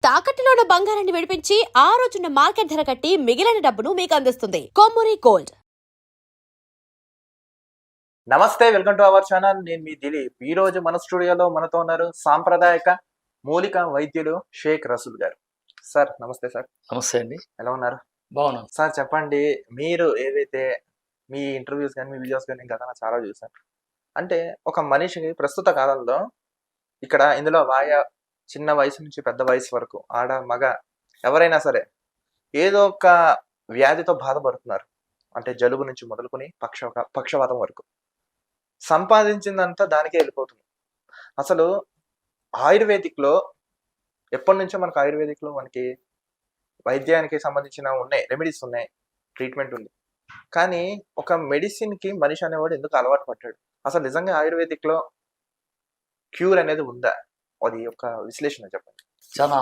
తాకట్టులో ఉన్న బంగారాన్ని విడిపించి ఆ రోజున్న మార్కెట్ ధర కట్టి మిగిలిన డబ్బును మీకు అందిస్తుంది కొమ్మూరి గోల్డ్. నమస్తే, వెల్కమ్ టు అవర్ ఛానల్. నేను మీ దిలీప్. ఈ రోజు మన స్టూడియోలో మనతో ఉన్నారు సాంప్రదాయక మూలిక వైద్యులు షేక్ రసూల్ గారు. సార్ నమస్తే. సార్ నమస్తే అండి. ఎలా ఉన్నారు? బాగున్నాను సార్. చెప్పండి, మీరు ఏదైతే మీ ఇంటర్వ్యూస్ కానీ మీ వీడియోస్ కానీ ఇంకా చాలా చూసాను. అంటే ఒక మనిషికి ప్రస్తుత కాలంలో ఇందులో చిన్న వయసు నుంచి పెద్ద వయసు వరకు ఆడ మగ ఎవరైనా సరే ఏదో ఒక వ్యాధితో బాధపడుతున్నారు. అంటే జలుబు నుంచి మొదలుకొని పక్షవాతం వరకు సంపాదించిందంతా దానికే వెళ్ళిపోతుంది. అసలు ఆయుర్వేదిక్లో ఎప్పటి నుంచో మనకి వైద్యానికి సంబంధించిన రెమెడీస్ ఉన్నాయి, ట్రీట్మెంట్ ఉంది. కానీ ఒక మెడిసిన్కి మనిషి అనేవాడు ఎందుకు అలవాటు పడ్డాడు? అసలు నిజంగా ఆయుర్వేదిక్లో క్యూర్ అనేది ఉందా? అది ఒక విశ్లేషణ చెప్పండి. చాలా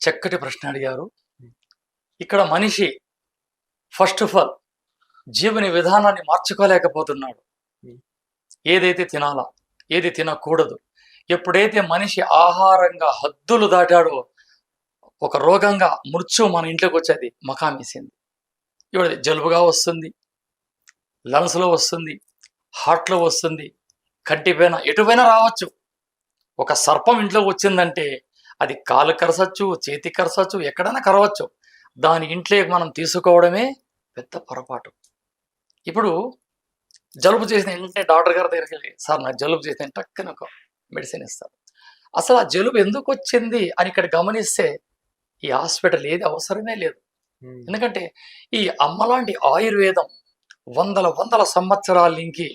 చక్కటి ప్రశ్న అడిగారు. ఇక్కడ మనిషి ఫస్ట్ ఆఫ్ ఆల్ జీవన విధానాన్ని మార్చుకోలేకపోతున్నాడు. ఏదైతే తినాలా, ఏది తినకూడదు, ఎప్పుడైతే మనిషి ఆహారంగా హద్దులు దాటాడో ఒక రోగంగా మృత్యు మన ఇంట్లోకి వచ్చేది మకామేసింది. ఇప్పుడు జలుబుగా వస్తుంది, లంగ్స్లో వస్తుంది, హార్ట్లో వస్తుంది, కంటిపైన ఎటుపైనా రావచ్చు. ఒక సర్పం ఇంట్లోకి వచ్చిందంటే అది కాలు కరసచ్చు, చేతి కరసచ్చు, ఎక్కడైనా కరవచ్చు. దాని ఇంట్లోకి మనం తీసుకోవడమే పెద్ద పొరపాటు. ఇప్పుడు జలుబు చేసిన వెంటనే డాక్టర్ గారి దగ్గరికి వెళ్ళి, సార్ నాకు జలుబు చేసిన టక్కున ఒక మెడిసిన్ ఇస్తారు. అసలు ఆ జలుబు ఎందుకు వచ్చింది అని ఇక్కడ గమనిస్తే ఈ హాస్పిటల్ ఏది అవసరమే లేదు. ఎందుకంటే ఈ అమ్మలాంటి ఆయుర్వేదం వందల సంవత్సరాల నుంచి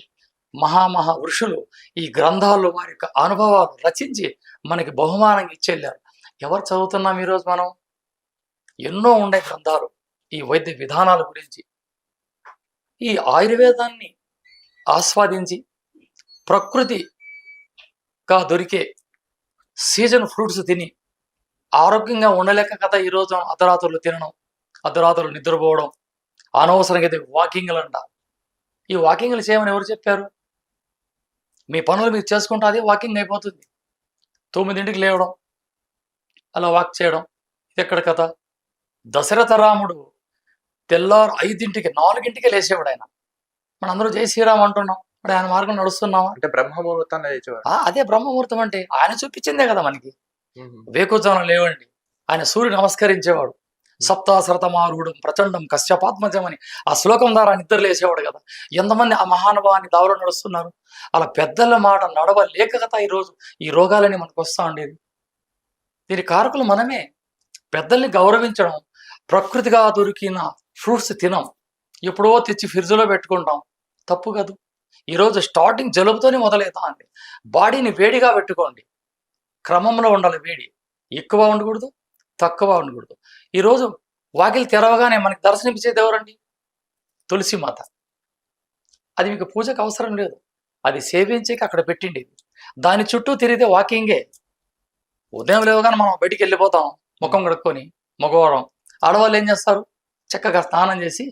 మహా ఋషులు ఈ గ్రంథాల్లో వారి యొక్క అనుభవాలు రచించి మనకి బహుమానంగా ఇచ్చెళ్ళారు. ఎవరు చదువుతున్నాం ఈరోజు? మనం ఎన్నో ఉండే గ్రంథాలు ఈ వైద్య విధానాల గురించి. ఈ ఆయుర్వేదాన్ని ఆస్వాదించి ప్రకృతిగా దొరికే సీజన్ ఫ్రూట్స్ తిని ఆరోగ్యంగా ఉండలేక కదా ఈరోజు అర్ధరాత్రులు తినడం, అర్ధరాత్రులు నిద్రపోవడం, అనవసరంగా అయితే వాకింగ్లు అంట. ఈ వాకింగ్లు చేయమని ఎవరు చెప్పారు? మీ పనులు మీరు చేసుకుంటే అదే వాకింగ్ అయిపోతుంది. 9ంటికి లేవడం, అలా వాక్ చేయడం, ఇది ఎక్కడ కథ? దశరథ రాముడు తెల్లారు 5ంటికి 4ంటికే లేచేవాడు. ఆయన మనందరూ జై శ్రీరామ్ అంటున్నాం, మరి ఆయన మార్గం నడుస్తున్నామా? అంటే బ్రహ్మముహూర్తం. అదే బ్రహ్మముహూర్తం అంటే ఆయన చూపించిందే కదా మనకి. వేకుజానం లేవండి, ఆయన సూర్యుడు నమస్కరించేవాడు. సప్తాసరతమారూఢం ప్రచండం కశ్యపాత్మజం అని ఆ శ్లోకం ద్వారా నిద్ర లేచేవాడు కదా. ఎంతమంది ఆ మహానుభావాన్ని దావలో నడుస్తున్నారు. అలా పెద్దల మాట నడవలేక కదా ఈరోజు ఈ రోగాలని మనకు వస్తూ ఉండేది. దీని కారకులు మనమే. పెద్దల్ని గౌరవించడం, ప్రకృతిగా దొరికిన ఫ్రూట్స్ తినం, ఎప్పుడో తెచ్చి ఫ్రిడ్జ్లో పెట్టుకుంటాం, తప్పు కాదు. ఈరోజు స్టార్టింగ్ జలుబుతోనే మొదలవుతా అండి. బాడీని వేడిగా పెట్టుకోండి, క్రమంలో ఉండాలి. వేడి ఎక్కువ ఉండకూడదు, తక్కువ ఉండకూడదు. ఈరోజు వాకిలి తెరవగానే మనకి దర్శనమిచ్చేది ఎవరండి? తులసి మాత. అది మీకు పూజకు అవసరం లేదు, అది సేవించేకి అక్కడ పెట్టిండి. దాని చుట్టూ తిరిగితే వాకింగే. ఉదయం లేవగానే మనం బయటికి వెళ్ళిపోతాం ముఖం కడుక్కొని, మగవారం. ఆడవాళ్ళు ఏం చేస్తారు? చక్కగా స్నానం చేసి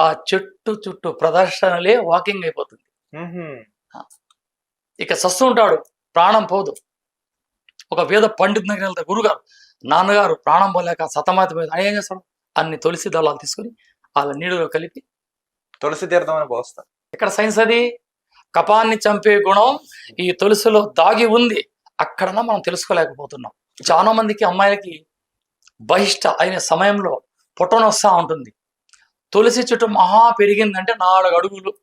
ఆ చెట్టు చుట్టూ ప్రదర్శనలే వాకింగ్ అయిపోతుంది. ఇక సస్తు ఉంటాడు, ప్రాణం పోదు. ఒక వేద పండితుని దగ్గర వెళ్తే, గురుగారు నాన్నగారు ప్రాణం పోలేక సతమతమైంది అని ఏం చేస్తాడు? అన్ని తులసి దళాలు తీసుకొని వాళ్ళ నీళ్ళలో కలిపి తులసి తీర్థం అని పోస్తారు. ఇక్కడ సైన్స్ అది. కపాన్ని చంపే గుణం ఈ తులసిలో దాగి ఉంది, అక్కడన్నా మనం తెలుసుకోలేకపోతున్నాం. చాలా మందికి అమ్మాయిలకి బహిష్ట అయిన సమయంలో పొట్టన వస్తూ ఉంటుంది. తులసి చుట్టూ మహా పెరిగిందంటే 4 అడుగులు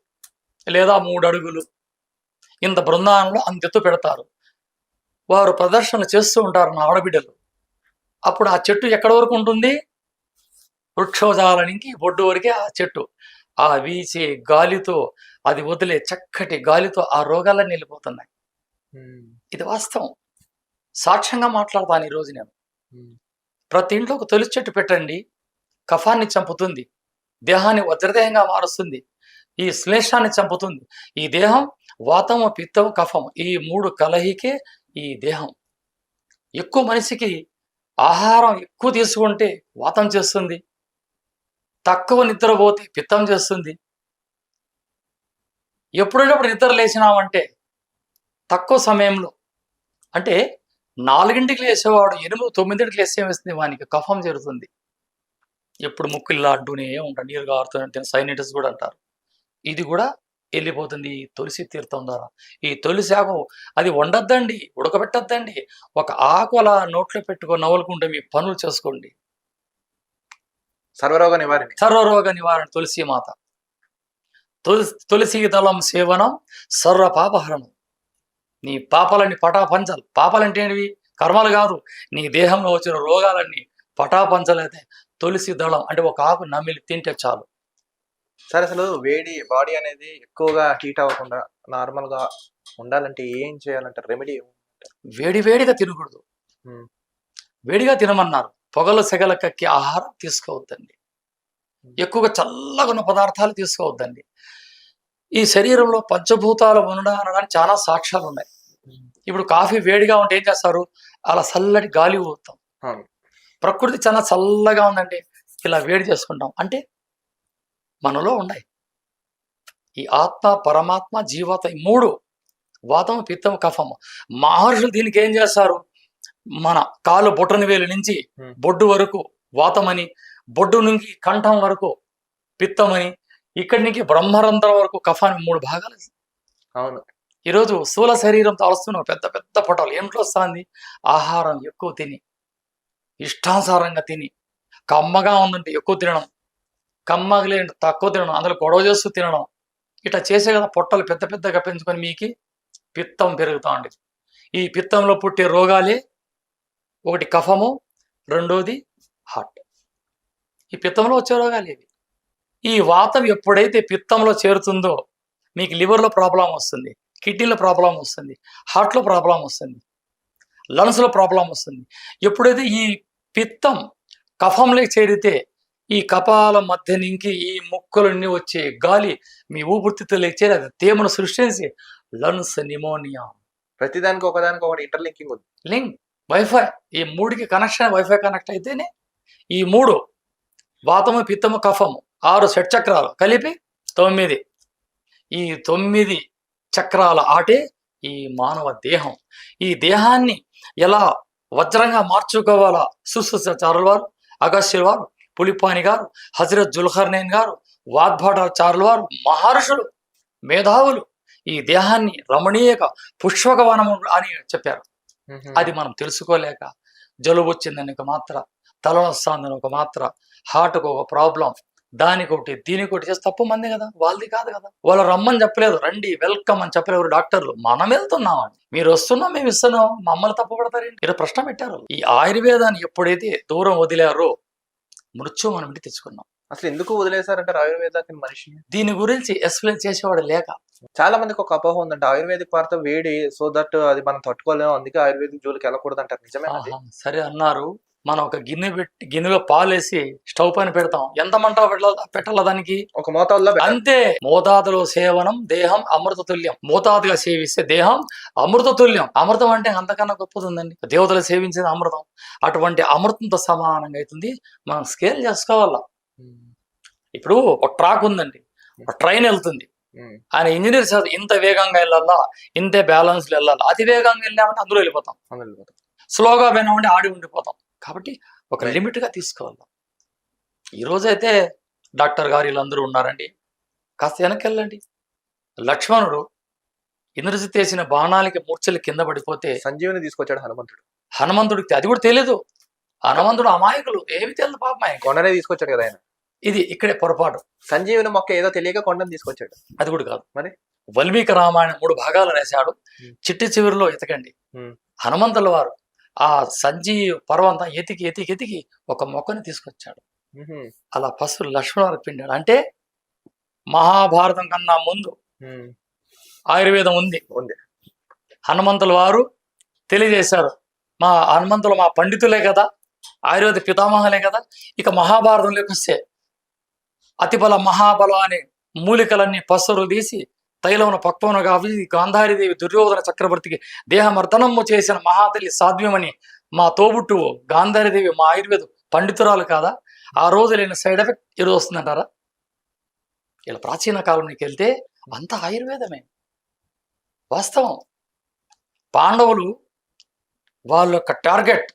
లేదా 3 అడుగులు ఇంత బృందానంలో అంతెత్తు పెడతారు. వారు ప్రదర్శనలు చేస్తూ ఉంటారు నా ఆడబిడ్డలు. అప్పుడు ఆ చెట్టు ఎక్కడి వరకు ఉంటుంది? వృక్షోజాల నుంచి బొడ్డు వరకే ఆ చెట్టు. ఆ వీచే గాలితో, అది వదిలే చక్కటి గాలితో ఆ రోగాలన్నీ వెళ్ళిపోతున్నాయి. ఇది వాస్తవం. సాక్ష్యంగా మాట్లాడతాను ఈరోజు నేను. ప్రతి ఇంట్లో ఒక తులసి చెట్టు పెట్టండి, కఫాన్ని చంపుతుంది, దేహాన్ని వజ్రదేహంగా మారుస్తుంది, ఈ శ్లేషాన్ని చంపుతుంది. ఈ దేహం వాతము, పిత్తము, కఫము, ఈ 3 కలయికే ఈ దేహం. ఎక్కువ మనిషికి ఆహారం ఎక్కువ తీసుకుంటే వాతం చేస్తుంది, తక్కువ నిద్రపోతే పిత్తం చేస్తుంది. ఎప్పుడైనప్పుడు నిద్ర లేచినామంటే తక్కువ సమయంలో, అంటే 4ంటికి లేసేవాడు 8, 9ంటికి లేస్తే ఏమేస్తుంది వానికి కఫం చేరుతుంది. ఎప్పుడు ముక్కులు అడ్డునే ఉంటాడు, నీరు కారుతుంటే సైనటిస్ కూడా అంటారు. ఇది కూడా వెళ్ళిపోతుంది ఈ తులసి తీర్థం ద్వారా. ఈ తులసి ఆకు అది వండొద్దండి, ఉడకబెట్టద్దండి. ఒక ఆకు అలా నోట్లో పెట్టుకొని నవ్వులుకుంటే మీ పనులు చేసుకోండి. సర్వరోగ నివారణ. సర్వరోగ నివారణ తులసి మాత. తులసి దళం సేవనం సర్వ పాపహరణం. నీ పాపాలన్నీ పటాపంచలు. పాపాలంటే ఏంటివి? కర్మలు కాదు, నీ దేహంలో వచ్చిన రోగాలన్నీ పటాపంచలైతే తులసి దళం అంటే ఒక ఆకు నమిలి తింటే చాలు. సరే, అసలు వేడి బాడీ అనేది ఎక్కువగా హీట్ అవ్వకుండా నార్మల్ గా ఉండాలంటే ఏం చేయాలంటారు? రెమెడీ వేడివేడిగా తినకూడదు. వేడిగా తినమన్నారు. పొగలు సెగల కక్కి ఆహారం తీసుకోవద్దండి. ఎక్కువగా చల్లగా ఉన్న పదార్థాలు తీసుకోవద్దండి. ఈ శరీరంలో పంచభూతాలు ఉండడానికి చాలా సాక్ష్యాలు ఉన్నాయి. ఇప్పుడు కాఫీ వేడిగా ఉంటే ఏం చేస్తారు? అలా చల్లటి గాలి ఊదుతాం. ప్రకృతి చాలా చల్లగా ఉందండి, ఇలా వేడి చేసుకుంటాం. అంటే మనలో ఉన్నాయి ఈ ఆత్మ, పరమాత్మ, జీవాత్మ, ఈ 3 వాతం, పిత్తం, కఫము. మహర్షులు దీనికి ఏం చేస్తారు? మన కాలు బొట్టన వేలు నుంచి బొడ్డు వరకు వాతమని, బొడ్డు నుంచి కంఠం వరకు పిత్తమని, ఇక్కడి నుంచి బ్రహ్మరంధ్రం వరకు కఫాన్ని 3 భాగాలు. అవును. ఈరోజు స్థూల శరీరంతో వస్తున్న పెద్ద పెద్ద పొటాలు ఏమిట్లో వస్తుంది? ఆహారం ఎక్కువ తిని, ఇష్టానుసారంగా తిని, కమ్మగా ఉందంటే ఎక్కువ తినడం, కమ్మగా లేని తక్కువ తినడం, అందులో గొడవ చేస్తూ తినడం, ఇట్లా చేసే కదా పొట్టలు పెద్ద పెద్దగా పెంచుకొని మీకు పిత్తం పెరుగుతూ ఉండేది. ఈ పిత్తంలో పుట్టే రోగాలే ఒకటి కఫము, రెండోది హార్ట్. ఈ పిత్తంలో వచ్చే రోగాలు ఇవి. ఈ వాతం ఎప్పుడైతే పిత్తంలో చేరుతుందో మీకు లివర్లో ప్రాబ్లం వస్తుంది, కిడ్నీలో ప్రాబ్లం వస్తుంది, హార్ట్లో ప్రాబ్లం వస్తుంది, లంగ్స్లో ప్రాబ్లం వస్తుంది. ఎప్పుడైతే ఈ పిత్తం కఫంలోకి చేరితే ఈ కపాల మధ్య నుంచి ఈ ముక్కలన్నీ వచ్చే గాలి మీ ఊపిరితిత్తులోకి చేరి అది తేమను సృష్టించి లంగ్స్ నిమోనియా. ప్రతిదానికి ఒకదానికి ఒకటి ఇంటర్లింకింగ్ ఉంది. లింక్ వైఫై, ఈ 3కి కనెక్షన్, వైఫై కనెక్ట్ అయితేనే ఈ 3 వాతము, పిత్తము, కఫము 6 షట్చక్రాలు కలిపి 9. ఈ 9 చక్రాల ఆటే ఈ మానవ దేహం. ఈ దేహాన్ని ఎలా వజ్రంగా మార్చుకోవాలా సుశ్రుతాచార్యుల వారు, అగస్త్యుల వారు, పులిపాని గారు, హజరత్ జుల్కర్నైన్ గారు, వాగ్భటాచార్యుల వారు, మహర్షులు, మేధావులు ఈ దేహాన్ని రమణీయక పుష్పకవనము అని చెప్పారు. అది మనం తెలుసుకోలేక జలుబు వచ్చిందని ఒక మాత్ర, తలనొస్తుందని ఒక మాత్ర, హార్ట్కు ఒక ప్రాబ్లం, దానికొకటి దీనికొకటి చేస్తే తప్పు మంది కదా, వాళ్ళది కాదు కదా. వాళ్ళు రమ్మని చెప్పలేదు, రండి వెల్కమ్ అని చెప్పలేరు డాక్టర్లు. మనం వెళ్తున్నామండి, మీరు వస్తున్నాం, మేము ఇస్తున్నాం, మమ్మల్ని తప్పు పడతారేంటి? ఇలా ప్రశ్న పెట్టారు. ఈ ఆయుర్వేదాన్ని ఎప్పుడైతే దూరం వదిలారో మృత్యు మనం ఇంటి తెచ్చుకున్నాం. అసలు ఎందుకు వదిలేశారంటారు ఆయుర్వేదాన్ని మనిషిని? దీని గురించి ఎక్స్ప్లెయిన్ చేసేవాడు లేక. చాలా మందికి ఒక అపోహ ఉందంటే ఆయుర్వేదిక్ వాడితే వేడి, సో దట్ అది మనం తట్టుకోలేము, అందుకే ఆయుర్వేదిక్ జోలికి వెళ్ళకూడదు అంటారు. నిజమే? సరే అన్నారు. మనం ఒక గిన్నెలో పాలేసి స్టవ్ పైన పెడతాం, ఎంత మంట పెట్టాల దానికి? ఒక మోతాదులో అంతే. మోతాదులో సేవనం దేహం అమృత తుల్యం. మోతాదుగా సేవిస్తే దేహం అమృత తుల్యం. అమృతం అంటే అంతకన్నా గొప్పది ఉందండి. దేవతలు సేవించేది అమృతం. అటువంటి అమృతంతో సమానంగా అవుతుంది. మనం స్కేల్ చేసుకోవాలా. ఇప్పుడు ఒక ట్రాక్ ఉందండి, ఒక ట్రైన్ వెళ్తుంది. ఆయన ఇంజనీర్ సార్ ఇంత వేగంగా వెళ్ళాలా, ఇంతే బ్యాలెన్స్ వెళ్ళాలా. అతి వేగంగా వెళ్ళామంటే అందులో వెళ్ళిపోతాం, స్లోగా పోయినామంటే ఆడి ఉండిపోతాం. కాబట్టి ఒక లిమిట్గా తీసుకోవాలి. ఈరోజైతే డాక్టర్ గారు వీళ్ళందరూ ఉన్నారండి, కాస్త వెనక్కి వెళ్ళండి. లక్ష్మణుడు ఇంద్రజిత్ వేసిన బాణాలకి మూర్ఛలు కింద పడిపోతే సంజీవుని తీసుకొచ్చాడు హనుమంతుడు. హనుమంతుడికి అది కూడా తెలియదు. హనుమంతుడు అమాయకులు, ఏమి తెలియదు పాపం. కొండనే తీసుకొచ్చాడు కదా ఆయన. ఇది ఇక్కడే పొరపాటు. సంజీవుని మొక్క ఏదో తెలియక కొండను తీసుకొచ్చాడు. అది కూడా కాదు. మరి వాల్మీకి రామాయణం 3 భాగాలు రాశాడు. చిట్టి చివరిలో ఎతకండి. హనుమంతుల వారు ఆ సంజీవ పర్వంతం ఎతికి ఎతికి ఎతికి ఒక మొక్కని తీసుకొచ్చాడు. అలా పసుపు లక్ష్మణుడు పిండాడు. అంటే మహాభారతం కన్నా ముందు ఆయుర్వేదం ఉంది. హనుమంతుల వారు తెలియజేశారు. మా హనుమంతులు మా పండితులే కదా, ఆయుర్వేద పితామహులే కదా. ఇక మహాభారతంలోకి వస్తే అతిబల మహాబల అనే మూలికలన్నీ పసరు తీసి తైలమున పక్వమునగా గాంధారీదేవి దుర్యోధన చక్రవర్తికి దేహమర్దనము చేసిన మహాతల్లి సాధ్యమని మా తోబుట్టువు గాంధారీదేవి మా ఆయుర్వేద పండితురాలు కాదా? ఆ రోజు లేని సైడ్ ఎఫెక్ట్ ఈరోజు వస్తుందంటారా? ఇలా ప్రాచీన కాలంలోకి వెళ్తే అంత ఆయుర్వేదమే వాస్తవం. పాండవులు వాళ్ళ యొక్క టార్గెట్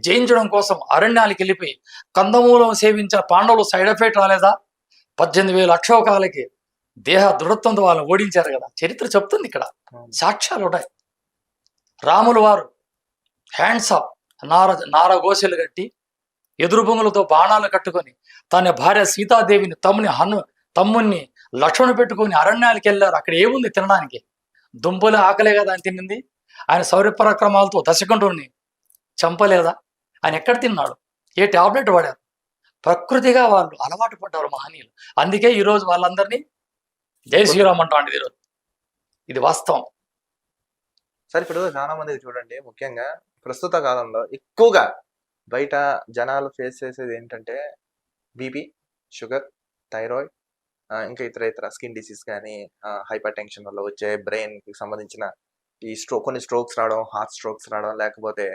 జయించడం కోసం అరణ్యాలకు వెళ్ళిపోయి కందమూలం సేవించిన పాండవులు సైడ్ ఎఫెక్ట్ రాలేదా? 18,000 అక్షోకాలకి దేహ దృఢత్వంతో వాళ్ళని ఓడించారు కదా. చరిత్ర చెప్తుంది, ఇక్కడ సాక్ష్యాలు ఉన్నాయి. రాములు వారు హ్యాండ్స్ అప్ నార గోసెలు కట్టి ఎదురు బొంగులతో బాణాలు కట్టుకొని తన భార్య సీతాదేవిని తమ్ముని లక్ష్మణ్ పెట్టుకొని అరణ్యానికి వెళ్ళారు. అక్కడ ఏముంది తినడానికి? దుంపలు ఆకలే కదా అని తినింది. ఆయన శౌర్య పరాక్రమాలతో దశకంఠుని చంపలేదా? ఆయన ఎక్కడ తిన్నాడు? ఏ టాబ్లెట్ వాడారు? ప్రకృతిగా వాళ్ళు అలవాటు పడ్డారు మహనీయులు. అందుకే ఈరోజు వాళ్ళందరినీ జై శ్రీరామ్ అంటాండి ఈరోజు. ఇది వాస్తవం. సరే, ఇప్పుడు చాలా మంది చూడండి, ముఖ్యంగా ప్రస్తుత కాలంలో ఎక్కువగా బయట జనాలు ఫేస్ చేసేది ఏంటంటే బీపీ, షుగర్, థైరాయిడ్, ఇంకా ఇతర స్కిన్ డిసీజ్ కానీ, హైపర్ టెన్షన్ వల్ల వచ్చే బ్రెయిన్కి సంబంధించిన ఈ కొన్ని స్ట్రోక్స్ రావడం, హార్ట్ స్ట్రోక్స్ రావడం, లేకపోతే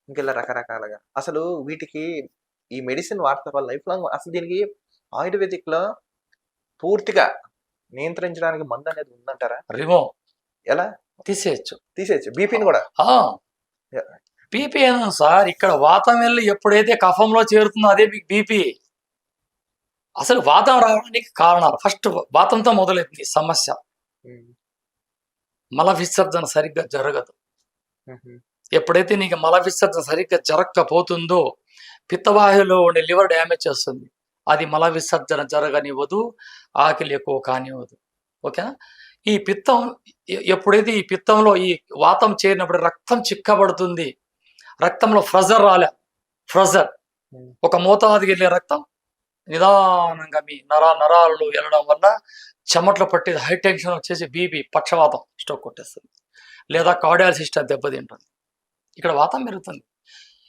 ఇంకెలా రకరకాలుగా. అసలు వీటికి ఈ మెడిసిన్ వాడతారు వాళ్ళ లైఫ్ లాంగ్. అసలు దీనికి ఆయుర్వేదిక్లో పూర్తిగా నియంత్రించడానికి మందు అనేది ఉందంటారా? రిమూవ్ ఎలా తీసేయచ్చు బీపీని కూడా? బీపీ ఏనా సార్? ఇక్కడ వాతం వెళ్ళి ఎప్పుడైతే కఫంలో చేరుతుందో అదే మీకు బీపీ. అసలు వాతం రావడానికి కారణాలు ఫస్ట్ వాతంతో మొదలైంది సమస్య. మల విసర్జన సరిగ్గా జరగదు. ఎప్పుడైతే నీకు మల విసర్జన సరిగ్గా జరగకపోతుందో పిత్తవాహిలో ఉండే లివర్ డ్యామేజ్ చేస్తుంది. అది మల విసర్జన జరగనివ్వదు, ఆకలి ఎక్కువ కానివ్వదు. ఓకేనా? ఈ పిత్తం ఎప్పుడైతే ఈ పిత్తంలో ఈ వాతం చేరినప్పుడు రక్తం చిక్కబడుతుంది. రక్తంలో ప్రెజర్ ప్రెజర్ ఒక మోతాదుకి వెళ్ళే రక్తం నిదానంగా మీ నరాలలో వెళ్ళడం వల్ల చెమట్లు పట్టి హై టెన్షన్ వచ్చేసి బీపీ, పక్షవాతం, స్ట్రోక్ కొట్టేస్తుంది. లేదా కార్డియాక్ సిస్టమ్ దెబ్బతింటుంది. ఇక్కడ వాతం పెరుగుతుంది.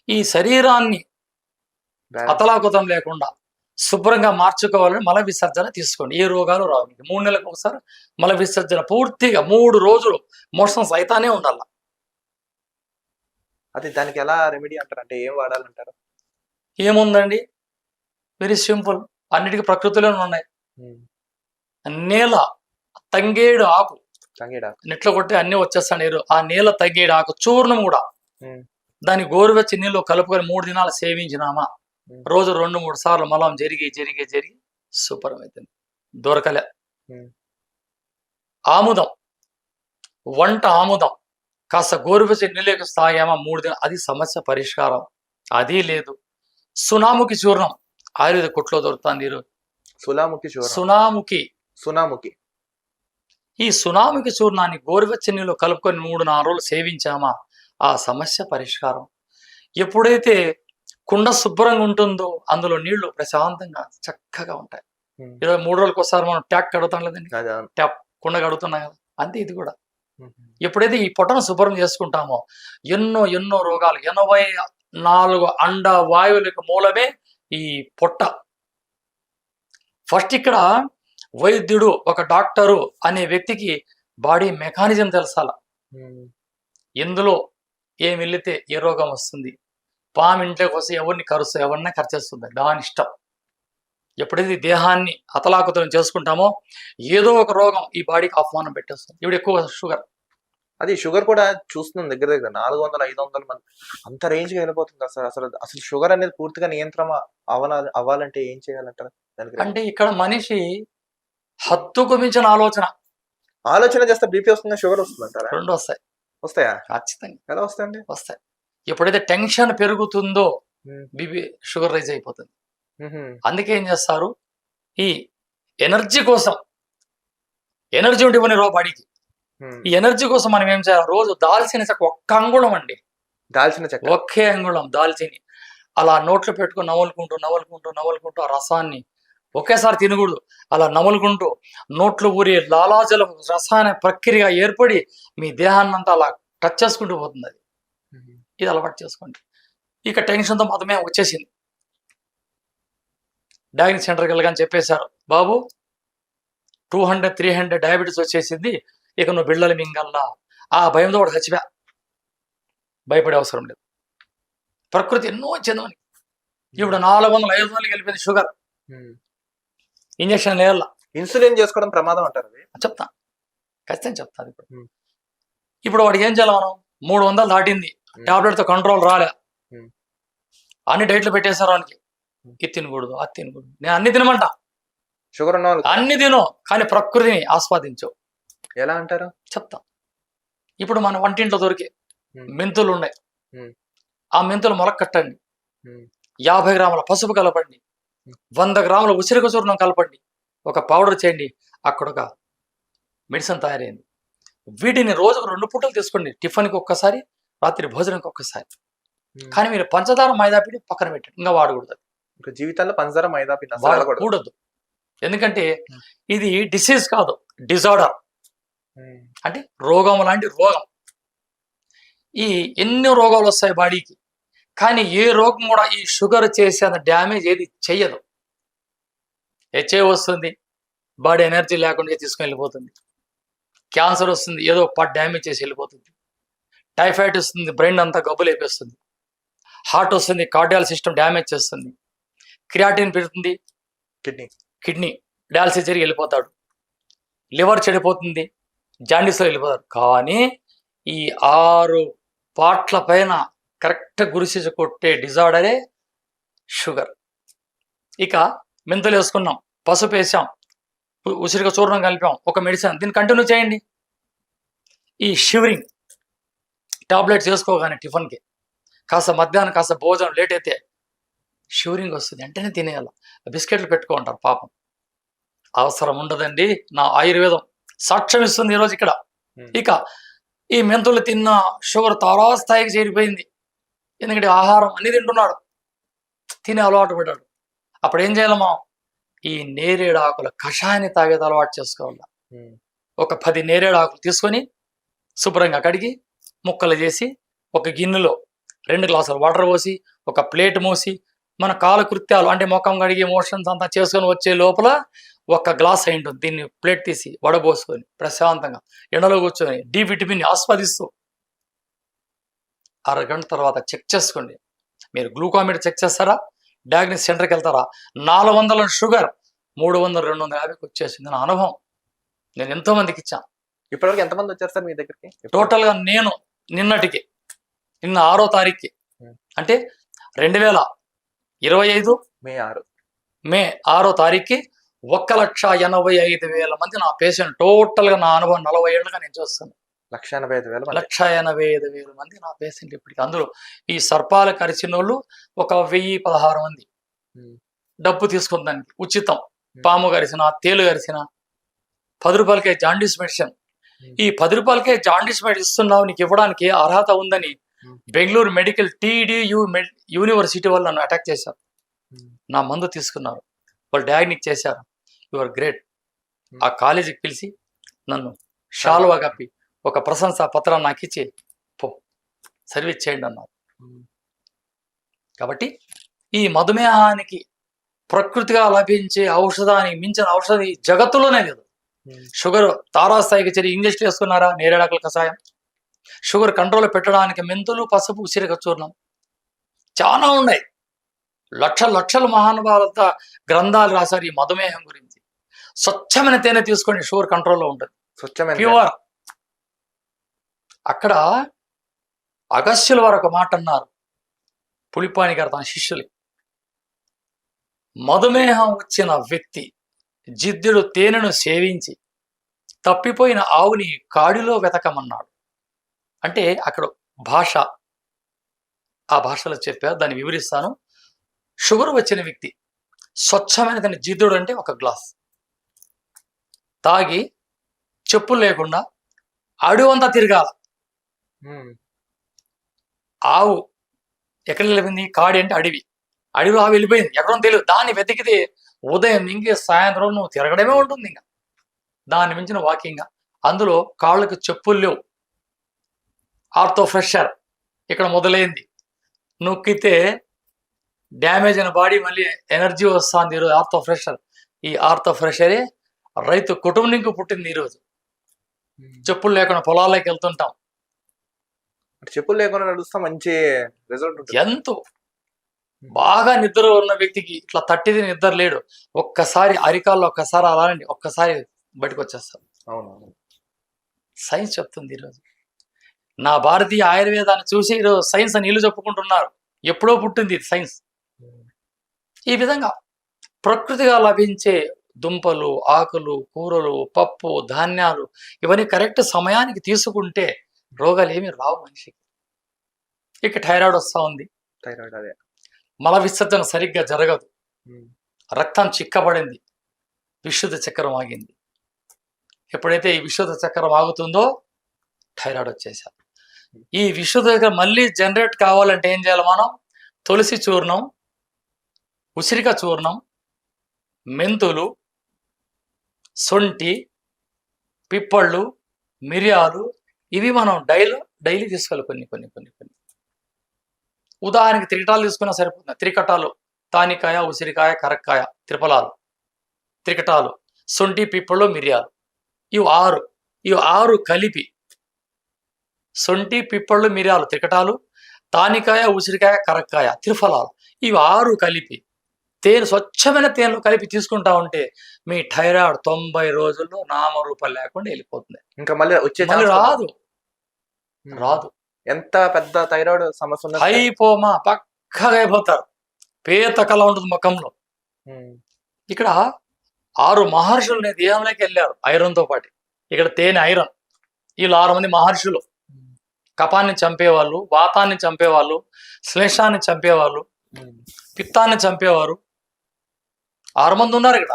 ఈ శరీరాన్ని అతలాకుతం లేకుండా శుభ్రంగా మార్చుకోవాలని మల విసర్జన తీసుకోండి. ఏ రోగాలు రావు. 3 నెలలకు ఒకసారి మల విసర్జన పూర్తిగా 3 రోజులు మోషన్స్ అయితానే ఉండాలి. అది దానికి ఎలా రెమెడీ అంటారు? అంటే ఏం వాడాలంటారు? ఏముందండి, వెరీ సింపుల్. అన్నిటికీ ప్రకృతిలోనే ఉన్నాయి. నేల తంగేడు ఆకు నెట్లో కొట్టి అన్ని వచ్చేస్తాను నీరు. ఆ నేల తంగేడు ఆకు చూర్ణం కూడా దాన్ని గోరువెచ్చి నీళ్ళు కలుపుకొని 3 దినాలు సేవించినామా, రోజు 2-3 సార్లు మలం జరిగి సూపర్ అవుతుంది. దొరకలే. ఆముదం, వంట ఆముదం కాస్త గోరువెచ్చి నీళ్ళకి తాగామా 3 దినాలు, అది సమస్య పరిష్కారం. అది లేదు. సునాముఖి చూర్ణం ఆయుర్వేద కొట్లో దొరుకుతుంది ఈరోజు. సునాముఖి ఈ సునాముఖి చూర్ణాన్ని గోరువెచ్చని నీళ్ళు కలుపుకొని 3-4 రోజులు సేవించామా ఆ సమస్య పరిష్కారం. ఎప్పుడైతే కుండ శుభ్రంగా ఉంటుందో అందులో నీళ్లు ప్రశాంతంగా చక్కగా ఉంటాయి. 3 రోజులకు ఒకసారి మనం ట్యాప్ కడుగుతాం లేదండి, ట్యాప్ కుండ కడుగుతున్నాం కదా, అంతే ఇది కూడా. ఎప్పుడైతే ఈ పొట్టను శుభ్రం చేసుకుంటామో ఎన్నో రోగాలు, 84 అండ వాయువులకు మూలమే ఈ పొట్ట. ఫస్ట్ ఇక్కడ వైద్యుడు, ఒక డాక్టరు అనే వ్యక్తికి బాడీ మెకానిజం తెలుసాల. ఎందులో ఏం వెళితే ఏ రోగం వస్తుంది, పాము ఇంట్లోకి వస్తే ఎవరిని కరుస్తుంది, ఎవరిని ఖర్చేస్తుంది, దాని ఇష్టం. ఎప్పుడైతే దేహాన్ని అతలాకుతలం చేసుకుంటామో ఏదో ఒక రోగం ఈ బాడీకి ఆహ్వానం పెట్టేస్తుంది. ఇప్పుడు ఎక్కువ షుగర్, అది షుగర్ కూడా చూస్తున్నాం దగ్గర 400-500 మంది అంత రేంజ్ గా వెళ్ళిపోతుంది. అసలు షుగర్ అనేది పూర్తిగా నియంత్రణ అవ్వాలంటే ఏం చేయాలంటారు? అంటే ఇక్కడ మనిషి హద్దుకు మించిన ఆలోచన చేస్తే బీపీ వస్తుందా, షుగర్ వస్తుందంటారా? 2 వస్తాయా? ఖచ్చితంగా. ఎలా వస్తాయండి? వస్తాయి. ఎప్పుడైతే టెన్షన్ పెరుగుతుందో బీపీ, షుగర్ రైజ్ అయిపోతుంది. అందుకే ఏం చేస్తారు, ఈ ఎనర్జీ కోసం, ఎనర్జీ ఉంటే బాడీకి, ఈ ఎనర్జీ కోసం మనం ఏం చేయాలి, రోజు దాల్చిన చెక్క 1 అంగుళం అండి, ఒకే అంగుళం దాల్చిని అలా నోట్లో పెట్టుకుని నవ్వులుకుంటూ ఆ రసాన్ని ఒకేసారి తినకూడదు. అలా నవ్వులుకుంటూ నోట్లో ఊరి లాలాజలం రసాయన ప్రక్రియ ఏర్పడి మీ దేహాన్నంతా అలా టచ్ చేసుకుంటూ పోతుంది. అది ఇది అలవాటు చేసుకోండి. ఇక టెన్షన్తో మతమే వచ్చేసింది. డయాగ్నోస్ సెంటర్కి వెళ్ళగానే చెప్పేశారు, బాబు 200-300 డయాబెటీస్ వచ్చేసింది, ఇక నువ్వు బిళ్ళలు మింగల్లా. ఆ భయంతో వాడు చచ్చిపా. భయపడే అవసరం లేదు. ప్రకృతి ఎన్నో చెందమని. ఇప్పుడు 400-500 వెళ్ళిపోయింది షుగర్. ఇంజక్షన్ లేయాల. ఇన్సులిన్ చేసుకోవడం ప్రమాదం అంటారు? చెప్తా, ఖచ్చితంగా చెప్తాను. ఇప్పుడు వాడికి ఏం చేయాలి, మనం 300 దాటింది, టాబ్లెట్తో కంట్రోల్ రాలే, ఉమ్. అన్ని డైట్లు పెట్టేశారు వానికి. ఇది తినకూడదు, అది తినకూడదు, నేను అన్ని తినమంటా, షుగర్ ఉన్న వాళ్ళు అన్ని తిను, కానీ ప్రకృతిని ఆస్వాదించు. ఎలా అంటారు? చెప్తా. ఇప్పుడు మన వంటింట్లో దొరికే ఉమ్. మెంతులు ఉన్నాయి, ఉమ్. ఆ మెంతులు మొలక కట్టండి, ఉమ్. 50 గ్రాముల పసుపు కలపండి, 100 గ్రాముల ఉసిరిక చూర్ణం కలపండి, ఒక పౌడర్ చేయండి, అక్కడ ఒక మెడిసిన్ తయారైంది. వీటిని రోజుకు 2 పూటలు తీసుకోండి, టిఫిన్కి ఒక్కసారి, రాత్రి భోజనంకి ఒక్కసారి. ఉమ్. కానీ మీరు పంచదార మైదా పిండి పక్కన పెట్టండి, ఇంకా వాడకూడదు, అది ఇంకా జీవితంలో పంచదార మైదా పిండి అసలు వాడకూడదు. వాడకూడదు. ఎందుకంటే ఇది డిసీజ్ కాదు, డిజార్డర్, ఉమ్. అంటే రోగం లాంటి రోగం. ఈ ఎన్నో రోగాలు వస్తాయి బాడీకి, కానీ ఏ రోగం కూడా ఈ షుగర్ చేసే అంత డ్యామేజ్ ఏది చెయ్యదు. హెచ్ఐ వస్తుంది, బాడీ ఎనర్జీ లేకుండా తీసుకుని వెళ్ళిపోతుంది. క్యాన్సర్ వస్తుంది, ఏదో పార్ట్ డ్యామేజ్ చేసి వెళ్ళిపోతుంది. టైఫాయిడ్ వస్తుంది, బ్రెయిన్ అంతా గబ్బు లేపేస్తుంది. హార్ట్ వస్తుంది, కార్డియాల్ సిస్టమ్ డ్యామేజ్ చేస్తుంది. క్రియాటిన్ పెడుతుంది, కిడ్నీ డయాలసిస్ జరిగి వెళ్ళిపోతాడు. లివర్ చెడిపోతుంది, జాండీస్లో వెళ్ళిపోతాడు. కానీ ఈ 6 పార్ట్ల పైన కరెక్ట్ గురిసి కొట్టే డిజార్డరే షుగర్. ఇక మెంతులు వేసుకున్నాం, పసుపు వేసాం, ఉసిరిక చూర్ణం కలిపాం, ఒక మెడిసిన్, దీన్ని కంటిన్యూ చేయండి. ఈ షివరింగ్ టాబ్లెట్స్ వేసుకోగానే టిఫిన్కి, కాస్త మధ్యాహ్నం కాస్త భోజనం లేట్ అయితే షివరింగ్ వస్తుంది, వెంటనే తినేయాలి. బిస్కెట్లు పెట్టుకుంటారు పాపం, అవసరం ఉండదండి. నా ఆయుర్వేదం సాక్ష్యం ఇస్తుంది ఈరోజు ఇక్కడ. ఇక ఈ మెంతులు తిన్న షుగర్ తారాస్థాయికి చేరిపోయింది, ఎందుకంటే ఆహారం అన్ని తింటున్నాడు, తినే అలవాటు పడ్డాడు. అప్పుడు ఏం చేయాలమ్మా, ఈ నేరేడు ఆకుల కషాయాన్ని తాగేది అలవాటు చేసుకోవాలి. ఒక 10 నేరేడు ఆకులు తీసుకొని శుభ్రంగా కడిగి ముక్కలు చేసి ఒక గిన్నెలో 2 గ్లాసులు వాటర్ పోసి ఒక ప్లేట్ మూసి, మన కాలకృత్యాలు అంటే ముఖం కడిగి మోషన్స్ అంతా చేసుకొని వచ్చే లోపల 1 గ్లాస్ అయి ఉంటుంది. దీన్ని ప్లేట్ తీసి వడబోసుకొని ప్రశాంతంగా ఎండలో కూర్చొని డి విటమిన్ ఆస్వాదిస్తూ అరగంట తర్వాత చెక్ చేసుకోండి. మీరు గ్లూకోమీటర్ చెక్ చేస్తారా, డయాగ్నోస్ సెంటర్కి వెళ్తారా, 400 షుగర్ 300 250కి వచ్చేసింది. నా అనుభవం, నేను ఎంతో మందికి ఇచ్చాను. ఇప్పటివరకు ఎంతమంది వచ్చారు సార్ మీ దగ్గరికి? టోటల్గా నేను నిన్న 6వ తారీఖుకి, అంటే 2025 మే 6వ తారీఖుకి 1,85,000 మంది నా పేషెంట్. టోటల్గా నా అనుభవం 40 ఏళ్ళుగా నేను చూస్తాను. 1,85,000 మంది నా పేషెంట్ ఇప్పటికి. అందులో ఈ సర్పాలు కరిచిన వాళ్ళు ఒక 1016 మంది. డబ్బు తీసుకుందానికి ఉచితం, పాము కరిసిన, తేలు కరిసిన 10 రూపాయలకే జాండీస్ మెడిసిన్. ఈ 10 రూపాయలకే జాండీస్ మెడిసిన్ ఇస్తున్నావు, నీకు ఇవ్వడానికి అర్హత ఉందని బెంగళూరు మెడికల్ TDU యూనివర్సిటీ వాళ్ళు నన్ను అటాక్ చేశారు. నా మందు తీసుకున్నారు, వాళ్ళు డయాగ్నిక్ చేశారు. Your great. ఆ కాలేజీకి పిలిచి నన్ను షాల్వా కప్పి ఒక ప్రశంసా పత్రాన్ని నాకు ఇచ్చి సర్వీస్ చేయండి అన్నారు. కాబట్టి ఈ మధుమేహానికి ప్రకృతిగా లభించే ఔషధానికి మించిన ఔషధి జగత్తులోనే లేదు. షుగర్ తారాస్థాయికి చేరి ఇంజెక్షన్ వేసుకున్నారా, నేరేడాకుల కషాయం. షుగర్ కంట్రోల్ పెట్టడానికి మెంతులు, పసుపు, ఉసిరిక చూర్ణం చాలా ఉన్నాయి. లక్షల మహానుభావులతో గ్రంథాలు రాశారు ఈ మధుమేహం గురించి. స్వచ్ఛమైన తేనె తీసుకోండి, షుగర్ కంట్రోల్లో ఉంటుంది, ప్యూర్. అక్కడ అగస్త్యుల వారు ఒక మాట అన్నారు, పులిపాని గారు తన శిష్యులు. మధుమేహం వచ్చిన వ్యక్తి జిద్దుడు తేనెను సేవించి తప్పిపోయిన ఆవుని కాడిలో వెతకమన్నాడు. అంటే అక్కడ భాష, ఆ భాషలో చెప్పారు, దాన్ని వివరిస్తాను. షుగర్ వచ్చిన వ్యక్తి స్వచ్ఛమైన దాన్ని జిద్దుడు అంటే 1 గ్లాస్ తాగి చెప్పులు లేకుండా అడవంతా తిరగాల. ఆవు ఎక్కడ వెళ్ళిపోయింది, కాడి అంటే అడవిలో ఆవు వెళ్ళిపోయింది, ఎక్కడో తెలియదు. దాన్ని వెతికితే ఉదయం ఇంకే సాయంత్రం నువ్వు తిరగడమే ఉంటుంది. ఇంకా దాన్ని మించిన వాకింగ్. అందులో కాళ్ళకు చెప్పులు లేవు, ఆర్థో ఫ్రెషర్ ఇక్కడ మొదలైంది. నొక్కితే డ్యామేజ్ అయిన బాడీ మళ్ళీ ఎనర్జీ వస్తుంది. ఈరోజు ఆర్థో ఫ్రెషర్, ఈ ఆర్థో ఫ్రెషరే రైతు కుటుంబానికి పుట్టింది. ఈరోజు చెప్పులు లేకుండా పొలాల్లోకి వెళ్తుంటాం, చెప్పులు లేకుండా నడుస్తా మంచి రిజల్ట్. ఎంతో బాగా నిద్ర ఉన్న వ్యక్తికి ఇట్లా తట్టిది నిద్ర లేడు, ఒక్కసారి అరికాల్లో ఒక్కసారి అలానండి, ఒక్కసారి బయటకు వచ్చేస్తారు. అవునవును, సైన్స్ చెప్తుంది. ఈరోజు నా భారతీయ ఆయుర్వేదాన్ని చూసి ఈరోజు సైన్స్ అని ఇల్లు చెప్పుకుంటున్నారు. ఎప్పుడో పుట్టింది ఇది సైన్స్. ఈ విధంగా ప్రకృతిగా లభించే దుంపలు, ఆకులు, కూరలు, పప్పు, ధాన్యాలు ఇవన్నీ కరెక్ట్ సమయానికి తీసుకుంటే రోగాలు ఏమి రావు మనిషికి. ఇక థైరాయిడ్ వస్తూ ఉంది, థైరాయిడ్ అదే. మల విసర్జన సరిగ్గా జరగదు, ఉమ్. రక్తం చిక్కబడింది, విశుద్ధ చక్రం ఆగింది. ఎప్పుడైతే ఈ విశుద్ధ చక్రం ఆగుతుందో థైరాయిడ్ వచ్చేసారు. ఈ విశుద్ధ చక్రం మళ్ళీ జనరేట్ కావాలంటే ఏం చేయాలి మనం? తులసి చూర్ణం, ఉసిరిక చూర్ణం, మెంతులు, సొంటి, పిప్పళ్ళు, మిరియాలు ఇవి మనం డైలీ తీసుకోవాలి. కొన్ని కొన్ని కొన్ని కొన్ని ఉదాహరణకి త్రికటాలు తీసుకున్నా సరిపోతుంది. త్రికటాలు తానికాయ, ఉసిరికాయ, కరక్కాయ, త్రిఫలాలు, త్రికటాలు, సొంటి, పిప్పళ్ళు, మిరియాలు ఈ ఆరు కలిపి సొంటి, పిప్పళ్ళు, మిరియాలు, త్రికటాలు, తానికాయ, ఉసిరికాయ, కరక్కాయ, త్రిఫలాలు ఇవి 6 కలిపి తేనె, స్వచ్ఛమైన తేనెలు కలిపి తీసుకుంటా ఉంటే మీ థైరాయిడ్ 90 రోజుల్లో నామరూపం లేకుండా వెళ్ళిపోతుంది. ఇంకా మళ్ళీ వచ్చే మళ్ళీ ఛాన్స్ రాదు. ఉమ్. రాదు. ఎంత పెద్ద థైరాయిడ్ సమస్య ఉన్నా సరే. అయిపోమా పక్కగా అయిపోతారు. పేత కళ ఉంటుంది ముఖంలో. ఉమ్. ఇక్కడ 6 మహర్షులు నీ దేహంలోకి వెళ్ళారు ఐరన్తో పాటు. ఇక్కడ తేనె ఐరన్. వీళ్ళు 6 మంది మహర్షులు. కపాన్ని చంపేవాళ్ళు, వాతాన్ని చంపేవాళ్ళు, శ్లేషాన్ని చంపేవాళ్ళు, ఉమ్. పిత్తాన్ని చంపేవారు 6 మంది ఉన్నారు ఇక్కడ.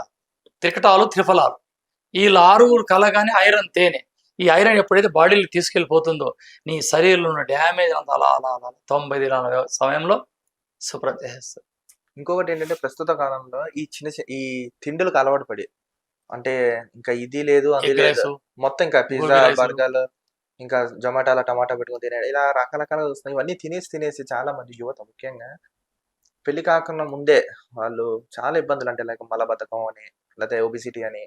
త్రికటాలు, త్రిఫలాలు వీళ్ళు 6 కలగానే ఐరన్, తేనె. ఈ ఐరన్ ఎప్పుడైతే బాడీలో తీసుకెళ్ళిపోతుందో నీ శరీరంలో ఉన్న డ్యామేజ్ అంతా అలా అలా అలా 90 దినాల సమయంలో శుభ్రం చేసేస్తుంది. ఇంకొకటి ఏంటంటే ప్రస్తుత కాలంలో ఈ తిండులకు అలవాటు పడి, అంటే ఇంకా ఇది లేదు అది ఎగ్ లేదు, రైస్, మొత్తం ఇంకా పిజ్జా, గోబీ రైస్, బర్గర్లు, ఇంకా జొమాటోలో టమాటా పెట్టుకొని తినేది, ఇలా రకరకాలుగా వస్తున్నాయి. ఇవన్నీ తినేసి చాలా మంది యువత ముఖ్యంగా పెళ్లి కాకుండా ముందే వాళ్ళు చాలా ఇబ్బందులు, అంటే లైక్ మలబద్ధకం అని, లేకపోతే ఒబిసిటీ అని,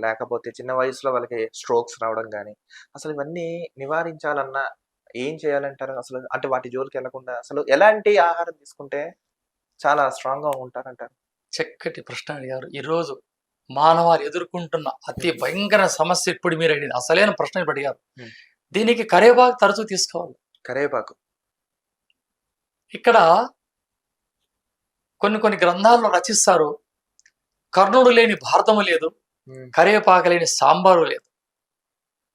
లేకపోతే చిన్న వయసులో వాళ్ళకి స్ట్రోక్స్ రావడం కానీ, అసలు ఇవన్నీ నివారించాలన్నా ఏం చేయాలంటారు అసలు? అంటే వాటి జోలికి వెళ్లకుండా అసలు ఎలాంటి ఆహారం తీసుకుంటే చాలా స్ట్రాంగ్ గా ఉంటారంటారు? చక్కటి ప్రశ్న అడిగారు. ఈరోజు మానవాళి ఎదుర్కొంటున్న అతి భయంకర సమస్య ఇప్పుడు మీరు అడిగింది. అసలైన ప్రశ్న ఇప్పుడు అడిగారు. ఉమ్. దీనికి కరివేపాకు తరచూ తీసుకోవాలి. కరివేపాకు. ఇక్కడ కొన్ని గ్రంథాల్లో రచిస్తారు, కర్ణుడు లేని భారతము లేదు, ఉమ్. కరివేపాకు లేని సాంబారు లేదు.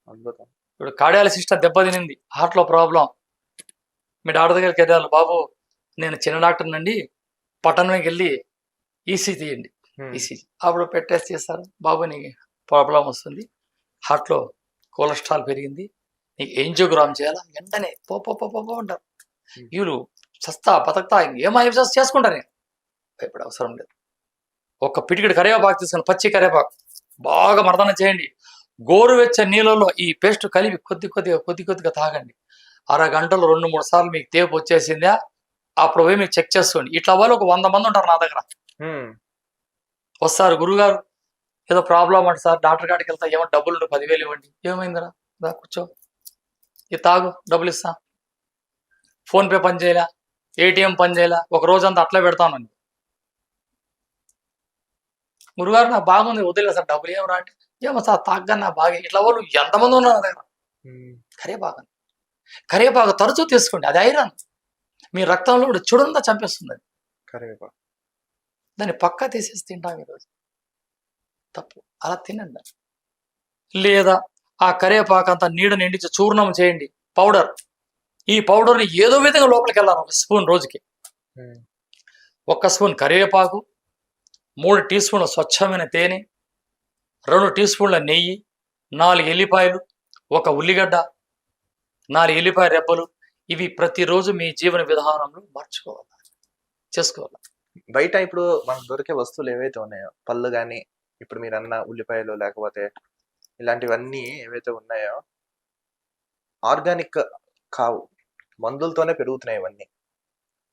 అద్భుతం. ఇప్పుడు కార్డియాల సిస్టమ్ దెబ్బతినింది, హార్ట్లో ప్రాబ్లం. మీ డాక్టర్ దగ్గరికి వెళ్ళాలి, బాబు నేను చిన్న డాక్టర్ నండి, పట్టణంకి వెళ్ళి ఈసీ తీయండి. ఉమ్. ఈసీజీ అప్పుడు పెట్టేసి చేస్తారు, బాబు నీకు ప్రాబ్లం వస్తుంది, హార్ట్లో కొలెస్ట్రాల్ పెరిగింది, నీకు యాంజియోగ్రామ్ చేయాలా, వెంటనే పో అంటారు. వీళ్ళు సస్తా బతకతా ఏమో చేసుకుంటారు. నేను భయపడే అవసరం లేదు. ఒక పిటికెడు కరివేపాకు తీసుకుని, పచ్చి కరివేపాకు బాగా మర్దన చేయండి, గోరువెచ్చని నీళ్ళలో ఈ పేస్ట్ కలిపి కొద్దిగా తాగండి. అరగంటలో 2-3 సార్లు మీకు తేపు వచ్చేసిందా, అప్పుడు పోయి మీరు చెక్ చేసుకోండి. ఇట్లా వాళ్ళు ఒక 100 మంది ఉంటారు నా దగ్గర. ఉమ్. వస్తారు, గురుగారు ఏదో ప్రాబ్లం అంటే సార్ డాక్టర్ కాడికి వెళ్తా, ఏమో డబ్బులు 10,000 ఇవ్వండి. ఏమైందిరా, దా కూర్చో, ఇది తాగు, డబ్బులు ఇస్తా. ఫోన్పే పని చేయలే, ఏటీఎం పని చేయలే, ఒక రోజంతా అట్లా పెడతానండి. గురుగారు నాకు బాగుంది, వదిలే సార్, డబ్బులు ఏమరా అంటే, ఏమో సార్ తాగ్గా నా బాగా. ఇట్లా వాళ్ళు ఎంతమంది ఉన్నారు నా దగ్గర. ఉమ్. కరివేపాకు తరచూ తీసుకోండి, అది ఐరన్. మీ రక్తంలో చుడంతా చంపేస్తుంది. అది కరివేపాకు. దాన్ని పక్కా తీసేసి తింటాం ఈరోజు, తప్పు. అలా తినండి. లేదా ఆ కరివేపాకు అంతా నీడ నిండించి చూర్ణం చేయండి, పౌడర్. ఈ పౌడర్ని ఏదో విధంగా లోపలికి వెళ్ళాలి. 1 స్పూన్ రోజుకి. ఉమ్. 1 స్పూన్ కరివేపాకు, 3 టీ స్పూన్ల స్వచ్ఛమైన తేనె, 2 టీ స్పూన్ల నెయ్యి, 4 ఎల్లిపాయలు, 1 ఉల్లిగడ్డ, 4 ఎల్లిపాయ రెబ్బలు. ఇవి ప్రతిరోజు మీ జీవన విధానంలో చేసుకోవాలి. బయట ఇప్పుడు మనకు దొరికే వస్తువులు ఏవైతే ఉన్నాయో, పళ్ళు కానీ, ఇప్పుడు మీరు అన్న ఉల్లిపాయలు, లేకపోతే ఇలాంటివన్నీ ఏవైతే ఉన్నాయో ఆర్గానిక్ కావు, మందులతోనే పెరుగుతున్నాయి ఇవన్నీ.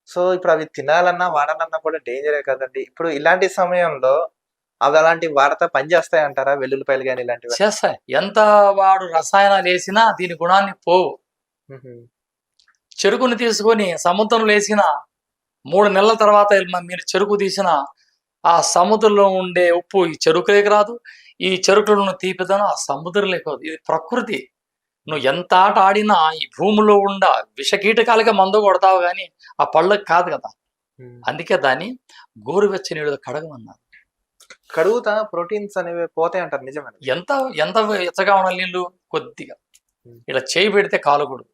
సో ఇప్పుడు అవి తినాలన్నా వాడాలన్నా కూడా డేంజరే కదండి. ఇప్పుడు ఇలాంటి సమయంలో అవి అలాంటివి వాడతా పనిచేస్తాయి అంటారా? వెల్లుల్లిపాయలు కానీ ఇలాంటివి? చేస్తాయి. ఎంత వాడు రసాయనాలు వేసినా దీని గుణాన్ని పోవు. చెరుకుని తీసుకొని సముద్రంలో వేసిన 3 నెలల తర్వాత మీరు చెరుకు తీసిన ఆ సముద్రంలో ఉండే ఉప్పు ఈ చెరుకులోకి రాదు, ఈ చెరుకులో ఉన్న తీపిదనం ఆ సముద్రంలోకి రాదు. ఇది ప్రకృతి. నువ్వు ఎంత ఆట ఆడినా ఈ భూమిలో ఉండ విషకీటకాలకే మందు కొడతావు కానీ ఆ పళ్ళకి కాదు కదా. అందుకే దాన్ని గోరువెచ్చని నీళ్ళతో కడగమన్నారు. కడుగుతా ప్రోటీన్స్ అనేవి పోతాయి అంటారు, నిజమే? ఎంత ఎంత వెచ్చగా ఉండాలి నీళ్ళు? కొద్దిగా ఇలా చేయి పెడితే కాలకూడదు.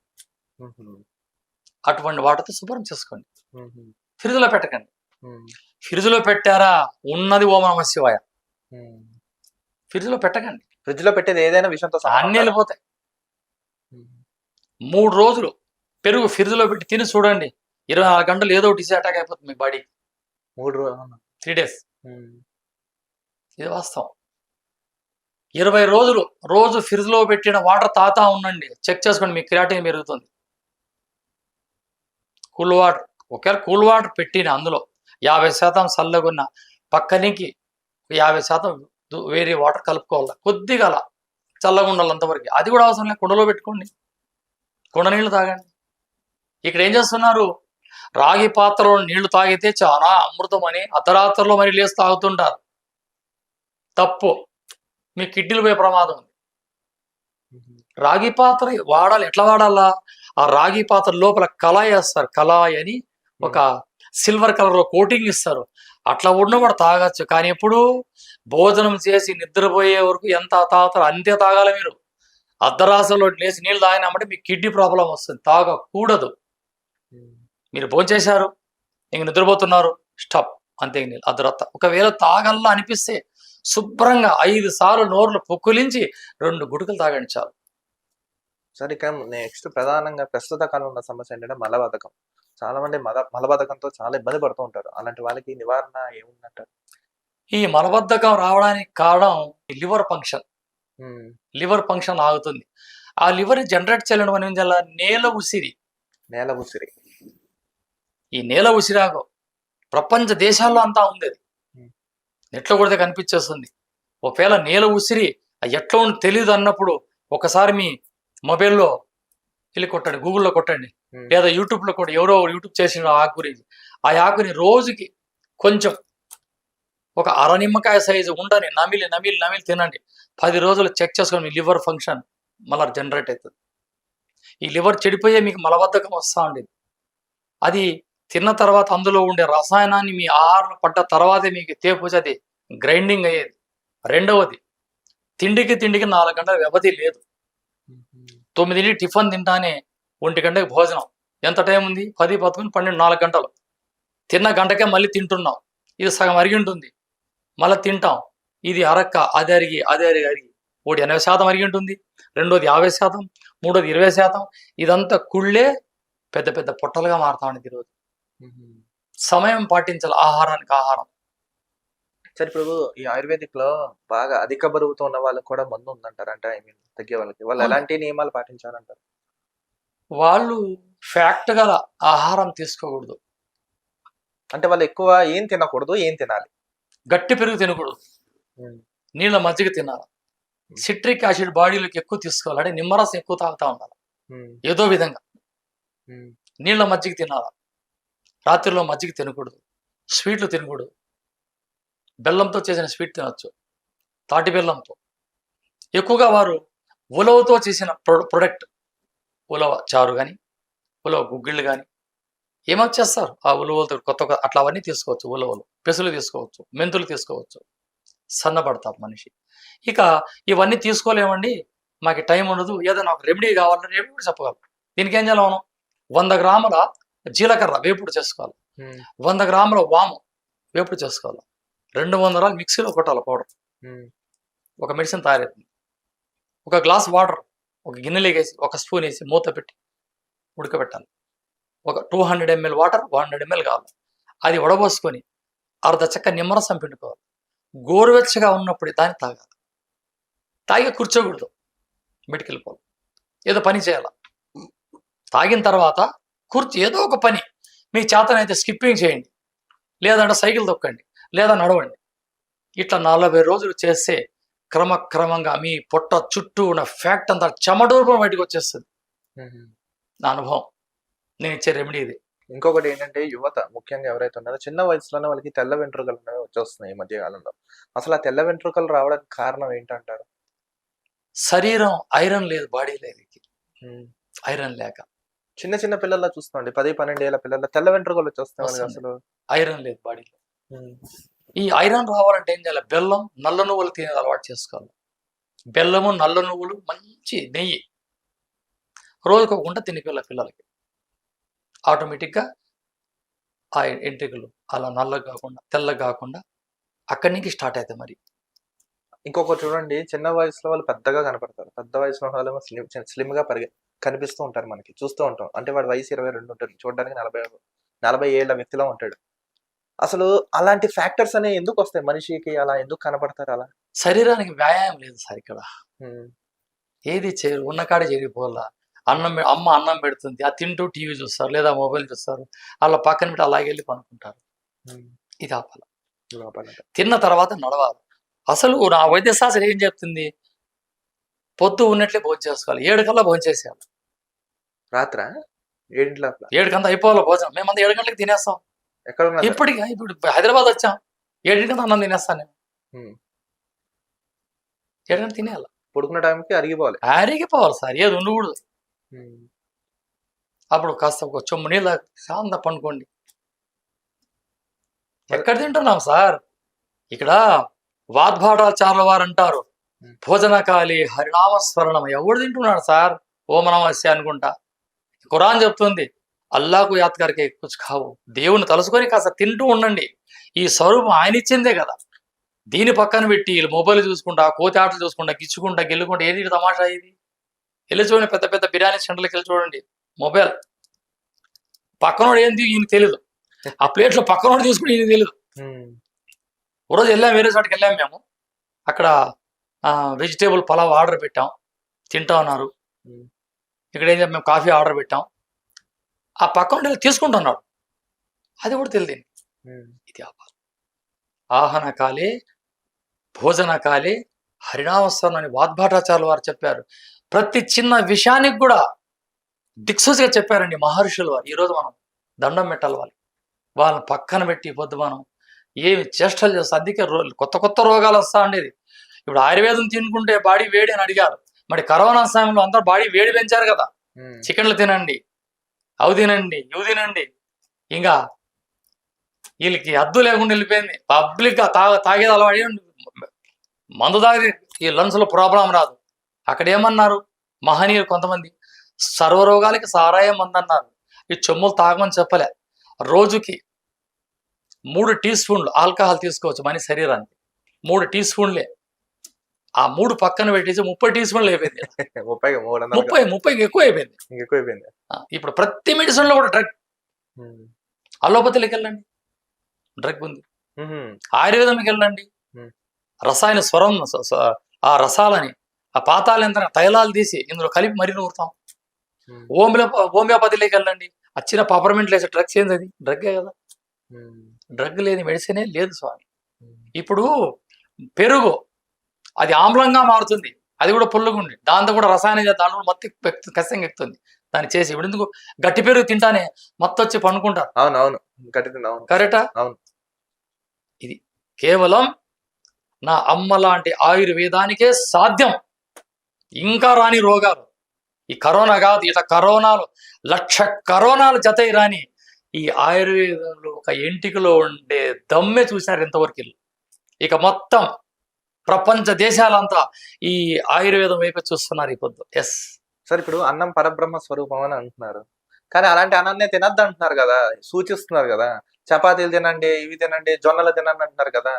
అటువంటి వాటితో శుభ్రం చేసుకోండి. ఫ్రిడ్జ్లో పెట్టకండి. ఫ్రిడ్జ్లో పెట్టారా ఉన్నది ఓం నమః శివాయ. ఫ్రిడ్జ్లో పెట్టకండి. ఫ్రిడ్జ్ లో పెట్టేది ఏదైనా విషయంతో అన్నీ వెళ్ళిపోతాయి. 3 రోజులు పెరుగు ఫ్రిడ్జ్లో పెట్టి తిని చూడండి, 24 గంటలు ఏదో ఒకటి అటాక్ అయిపోతుంది మీ బాడీ. 3 days. ఇది వాస్తవం. 20 రోజులు రోజు ఫ్రిడ్జ్లో పెట్టిన వాటర్ తాగుతా ఉండండి, చెక్ చేసుకోండి, మీ క్రియాటిన్ పెరుగుతుంది. కూల్ వాటర్, ఒకవేళ కూల్ వాటర్ పెట్టిన అందులో 50% చల్లగున్న పక్కనికి 50% వేరే వాటర్ కలుపుకోవాలి, కొద్దిగా అలా చల్లగా ఉండాలి అంతవరకు. అది కూడా అవసరం లేదు, కుండలో పెట్టుకోండి, కుండ నీళ్ళు తాగండి. ఇక్కడ ఏం చేస్తున్నారు, రాగి పాత్రలో నీళ్లు తాగితే చాలా అమృతం అని అర్ధరాత్రిలో మరి లేసి తాగుతుంటారు. తప్పు, మీ కిడ్నీలు పోయే ప్రమాదం ఉంది. రాగి పాత్ర వాడాలి. ఎట్లా వాడాలా? ఆ రాగి పాత్ర లోపల కళాయి వేస్తారు, కళాయి అని ఒక సిల్వర్ కలర్ లో కోటింగ్ ఇస్తారు. అట్లా ఉన్న కూడా తాగొచ్చు, కానీ ఎప్పుడు భోజనం చేసి నిద్రపోయే వరకు ఎంత తాగుతారో అంతే తాగాలి. మీరు అర్ధరాత్రిలో లేచి నీళ్ళు తాగినామంటే మీకు కిడ్నీ ప్రాబ్లం వస్తుంది, తాగకూడదు. మీరు భోజనం చేశారు, ఇంక నిద్రపోతున్నారు, స్టాప్, అంతే. నీళ్ళు అర్ధరాత్రి ఒకవేళ తాగల్లా అనిపిస్తే శుభ్రంగా 5 సార్లు నోర్లు పుక్కులించి 2 గుడుకలు తాగండి చాలు. సరే, ఇక నెక్స్ట్ ప్రధానంగా ప్రస్తుత కాలంలో ఉన్న సమస్య ఏంటంటే మలబద్ధకం. చాలా మంది మలబద్ధకంతో చాలా ఇబ్బంది పడుతూ ఉంటారు. అలాంటి వాళ్ళకి నివారణ ఏముందంటారు? ఈ మలబద్ధకం రావడానికి కారణం లివర్ ఫంక్షన్. లివర్ ఫంక్షన్ ఆగుతుంది. ఆ లివర్ జనరేట్ చేయడం మనం ఏం చేయాలి? నేల ఉసిరి. ఈ నేల ఉసిరాకు ప్రపంచ దేశాల్లో అంతా ఉంది. అది నెట్లో కొడితే కనిపించేస్తుంది. ఒకవేళ నేల ఉసిరి ఎట్లా ఉండి తెలియదు అన్నప్పుడు ఒకసారి మీ మొబైల్లో వెళ్ళి కొట్టండి, గూగుల్లో కొట్టండి, లేదా యూట్యూబ్లో కూడా ఎవరో యూట్యూబ్ చేసిన ఆకు గురించి. ఆ ఆకుని రోజుకి కొంచెం ఒక అర నిమ్మకాయ సైజు ఉండని నమిలి నమిలి నమిలి తినండి. 10 రోజులు చెక్ చేసుకొని మీ లివర్ ఫంక్షన్ మళ్ళీ జనరేట్ అవుతుంది. ఈ లివర్ చెడిపోయే మీకు మలబద్ధకం వస్తూ ఉండేది. అది తిన్న తర్వాత అందులో ఉండే రసాయనాన్ని మీ ఆహారం పడ్డ తర్వాతే మీకు తేపుచది గ్రైండింగ్ అయ్యేది. రెండవది, తిండికి 4 గంటల వ్యవధి లేదు. 9 టిఫిన్ తింటానే 1 గంటకి భోజనం. ఎంత టైం ఉంది? 10, 11, 12, 4 గంటలు. తిన్న గంటకే మళ్ళీ తింటున్నాం. ఇది సగం అరిగి ఉంటుంది, మళ్ళీ తింటాం. ఇది అరక్క, అది అరిగి 80% అరిగి ఉంటుంది, రెండోది 50%, మూడోది 20%. ఇదంతా కుళ్ళే పెద్ద పెద్ద పొట్టలుగా మారుతా ఉండేది. ఈరోజు సమయం పాటించాలి ఆహారానికి. ఆహారం సరే, ఇప్పుడు ఈ ఆయుర్వేదిక్ లో బాగా అధిక బరువుతో ఉన్న వాళ్ళకి కూడా మందు ఉందంటారు. అంటే తగ్గే వాళ్ళకి వాళ్ళు ఎలాంటి నియమాలు పాటించాలంటారు? వాళ్ళు ఫ్యాక్ట్ గల ఆహారం తీసుకోకూడదు. అంటే వాళ్ళు ఎక్కువ ఏం తినకూడదు, ఏం తినాలి? గట్టి పెరుగు తినకూడదు, నీళ్ళ మజ్జిగ తినాలి, సిట్రిక్ యాసిడ్ బాడీలోకి ఎక్కువ తీసుకోవాలి, అంటే నిమ్మరసం ఎక్కువ తాగుతూ ఉండాలి. ఏదో విధంగా నీళ్ళ మజ్జిగ తినాలి. రాత్రిలో మజ్జిగ తినకూడదు, స్వీట్లు తినకూడదు. బెల్లంతో చేసిన స్వీట్ తినచ్చు, తాటి బెల్లంతో. ఎక్కువగా వారు ఉలవతో చేసిన ప్రొడక్ట్, ఉలవ చారు కానీ, ఉలవ గుగ్గిళ్ళు కానీ ఏమో చేస్తారు. ఆ ఉలవలతో కొత్త అట్లా అవన్నీ తీసుకోవచ్చు. ఉలవలు, పెసులు తీసుకోవచ్చు, మెంతులు తీసుకోవచ్చు. సన్నపడతారు మనిషి. ఇక ఇవన్నీ తీసుకోలేమండి, మాకు టైం ఉండదు, ఏదైనా ఒక రెమెడీ కావాలంటే రెమెడీ కూడా చెప్పగలం. దీనికి ఏం చేయాలి? మనం 100 గ్రాముల జీలకర్ర వేపుడు చేసుకోవాలి, 100 గ్రాముల వాము వేపుడు చేసుకోవాలి, 200 మిక్సీలో కొట్టాలి పౌడర్. ఒక మెడిసిన్ తయారవుతుంది. ఒక గ్లాస్ వాటర్ ఒక గిన్నెలోకి వేసి 1 స్పూన్ వేసి మూత పెట్టి ఉడకబెట్టాలి. ఒక 200 ml వాటర్ 100 ml కావాలి. అది వడబోసుకొని అర్ధ చెక్క నిమ్మరసం పిండుకోవాలి. గోరువెచ్చగా ఉన్నప్పుడు దాన్ని తాగాలి. తాగి కూర్చోకూడదు, బయటికి వెళ్ళిపోవాలి, ఏదో పని చేయాలి. తాగిన తర్వాత ఏదో ఒక పని మీకు చేతనైతే స్కిప్పింగ్ చేయండి, లేదంటే సైకిల్ తొక్కండి, లేదా నడవండి. ఇట్లా 40 రోజులు చేస్తే క్రమక్రమంగా మీ పొట్ట చుట్టూ ఉన్న ఫ్యాక్ట్ అంతా చెమటూరుపం బయటకు వచ్చేస్తుంది. నా అనుభవం, నేను ఇచ్చే రెమెడీ ఇది. ఇంకొకటి ఏంటంటే యువత ముఖ్యంగా ఎవరైతే ఉన్నారో చిన్న వయసులోనే వాళ్ళకి తెల్ల వెంట్రుకలు అనేవి వచ్చేస్తున్నాయి ఈ మధ్య కాలంలో. అసలు ఆ తెల్ల వెంట్రుకలు రావడానికి కారణం ఏంటంటారు? శరీరం ఐరన్ లేదు, బాడీ లేదు. ఐరన్ లేక. చిన్న చిన్న పిల్లల్లో చూస్తామండి 10-12 ఏళ్ల పిల్లల్లో తెల్ల వెంట్రుకలు వచ్చేస్తాయి వాళ్ళకి అసలు. ఐరన్ లేదు బాడీలో. ఈ ఐరన్ రావాలంటే ఏం చేయాలి? బెల్లం, నల్ల నువ్వులు తినే అలవాటు చేసుకోవాలి. బెల్లము, నల్ల నువ్వులు, మంచి నెయ్యి రోజుకు ఒక గుంట పిల్లలకి ఆటోమేటిక్గా ఆ ఎంట్రికలు అలా నల్ల కాకుండా తెల్ల కాకుండా అక్కడి నుంచి స్టార్ట్ అవుతాయి. మరి ఇంకొకటి చూడండి, చిన్న వయసులో వాళ్ళు పెద్దగా కనపడతారు, పెద్ద వయసులో వాళ్ళు స్లిమ్ గా కనిపిస్తూ ఉంటారు, మనకి చూస్తూ ఉంటాం. అంటే వాడి వయసు 22 ఉంటుంది, చూడడానికి 40 ఏళ్ల వ్యక్తిలో ఉంటాడు. అసలు అలాంటి ఫ్యాక్టర్స్ అనేవి ఎందుకు వస్తాయి మనిషికి? అలా ఎందుకు కనపడతారు అలా? శరీరానికి వ్యాయామం లేదు సార్ ఇక్కడ. ఏది ఉన్న కాడే చేరిపోవాలా. అమ్మ అన్నం పెడుతుంది, అది తింటూ టీవీ చూస్తారు లేదా మొబైల్ చూస్తారు, అలా పక్కన పెట్టి అలాగే వెళ్ళి పనుకుంటారు. ఇది ఆపాలి. తిన్న తర్వాత నడవాలి. అసలు నా వైద్యశాస్త్రం ఏం చెప్తుంది? పొద్దు ఉన్నట్లే భోజనం చేసుకోవాలి, 7 కల్లా భోజనం చేసేయాలి. రాత్ర 7 కంతా అయిపోవాలి భోజనం. మేమంతా 7 గంటలకు తినేస్తాం. ఇప్పుడు హైదరాబాద్ వచ్చాం, 7 కంతా అన్నం తినేస్తాను నేను. 7 గంటలు తినేయాలి. పడుకున్న టైంకి అరిగిపోవాలి సార్, ఏది ఉండకూడదు. అప్పుడు కాస్త ఒక చొమ్ము నీళ్ళ శాంత పండుకోండి. ఎక్కడ తింటున్నాం సార్? ఇక్కడ వాద్భాటాచార్యుల వారు అంటారు, భోజనకాలి హరినామస్మరణం. ఎవడు తింటున్నాడు సార్? ఓం నమస్తే అనుకుంటా. ఖురాన్ చెప్తుంది, అల్లాకు యాత్గారికి కుచ్ కావు. దేవుని తలుసుకొని కాస్త తింటూ ఉండండి. ఈ స్వరూపం ఆయన ఇచ్చిందే కదా. దీని పక్కన పెట్టి వీళ్ళు మొబైల్ చూసుకుంటా, కోతి ఆటలు చూసుకుంటా, గిచ్చుకుంటా, గెల్లుకుంటా, ఏది తమాషా ఇది? వెళ్ళి చూడండి, పెద్ద పెద్ద బిర్యానీ సెంటర్లకు వెళ్ళి చూడండి, మొబైల్ పక్కనోడు ఏంది ఈయన తెలియదు, ఆ ప్లేట్లో పక్కనోడు తీసుకుని ఈయన తెలియదు. రోజు వెళ్ళాం, వేరే చోటుకి వెళ్ళాం మేము. అక్కడ వెజిటేబుల్ పలావ్ ఆర్డర్ పెట్టాం, తింటా ఉన్నారు. ఇక్కడ ఏం మేము కాఫీ ఆర్డర్ పెట్టాం, ఆ పక్కన తీసుకుంటున్నాడు, అది కూడా తెలియదు. ఇది ఆహన కాలే భోజన కాలే హరినామస్మరణ అని వాద్భాటాచార్యులు వారు చెప్పారు. ప్రతి చిన్న విషయానికి కూడా దిక్సూచిగా చెప్పారండి మహర్షులు వారు. ఈరోజు మనం దండం పెట్టాలి వాళ్ళని పక్కన పెట్టి పొద్దు మనం ఏమి చేష్టలు చేస్తాం. అందుకే కొత్త కొత్త రోగాలు వస్తా ఉండేది. ఇప్పుడు ఆయుర్వేదం తినుకుంటే బాడీ వేడి అని అడిగారు. మరి కరోనా సమయంలో అందరూ బాడీ వేడి పెంచారు కదా. చికెన్లు తినండి, అవి తినండి, ఇవి తినండి. ఇంకా వీళ్ళకి అద్దు లేకుండా వెళ్ళిపోయింది. పబ్లిక్గా తాగేది అలవాటు. మందు తాగి ఈ లంగ్స్లో ప్రాబ్లం రాదు. అక్కడ ఏమన్నారు మహనీయులు కొంతమంది? సర్వరోగాలకి సారాయం మందు అన్నారు. ఈ చెమ్ములు తాగమని చెప్పలే. రోజుకి 3 టీ స్పూన్లు ఆల్కహాల్ తీసుకోవచ్చు మన శరీరానికి. 3 టీ స్పూన్లే. ఆ 3 పక్కన పెట్టేసి 30 టీ స్పూన్లు అయిపోయింది. 30 ఎక్కువ అయిపోయింది. ఇప్పుడు ప్రతి మెడిసిన్ లో కూడా డ్రగ్. అలోపతిలోకి వెళ్ళండి, డ్రగ్ ఉంది. ఆయుర్వేదంకి వెళ్ళండి, రసాయన స్వరం, ఆ రసాలని, ఆ పాతాళేంద్ర తైలాలు తీసి ఇందులో కలిపి మరీ నూరుతాం. హోమియోపతిలోకి వెళ్ళండి, వచ్చిన పపర్మెంట్ లేసే డ్రగ్స్ ఏంది? అది డ్రగ్గే కదా. డ్రగ్ లేని మెడిసినే లేదు స్వామి. ఇప్పుడు పెరుగు అది ఆమ్లంగా మారుతుంది, అది కూడా పుల్లగుండి, దాంతో కూడా రసాయన దాంట్లో మొత్తం కష్టంగా ఎక్కుతుంది. దాన్ని చేసి ఇప్పుడు ఎందుకు గట్టి పెరుగు తింటానే మొత్తం వచ్చి పండుకుంటారు. అవునవును, కరెక్టా? ఇది కేవలం నా అమ్మ లాంటి ఆయుర్వేదానికే సాధ్యం. ఇంకా రాని రోగాలు ఈ కరోనా కాదు, ఇట కరోనాలు 1,00,000 కరోనాలు జతై రాని ఈ ఆయుర్వేదంలో ఒక ఎంటికలో ఉండే దమ్మె చూశారు ఇంతవరకు. ఇక మొత్తం ప్రపంచ దేశాలంతా ఈ ఆయుర్వేదం వైపు చూస్తున్నారు ఈ పొద్దు. ఎస్ సార్, ఇప్పుడు అన్నం పరబ్రహ్మ స్వరూపం అని అంటున్నారు, కానీ అలాంటి అన్నాన్నే తినద్దు అంటున్నారు కదా, సూచిస్తున్నారు కదా. చపాతీలు తినండి, ఇవి తినండి, జొన్నలు తినండి అంటున్నారు కదా.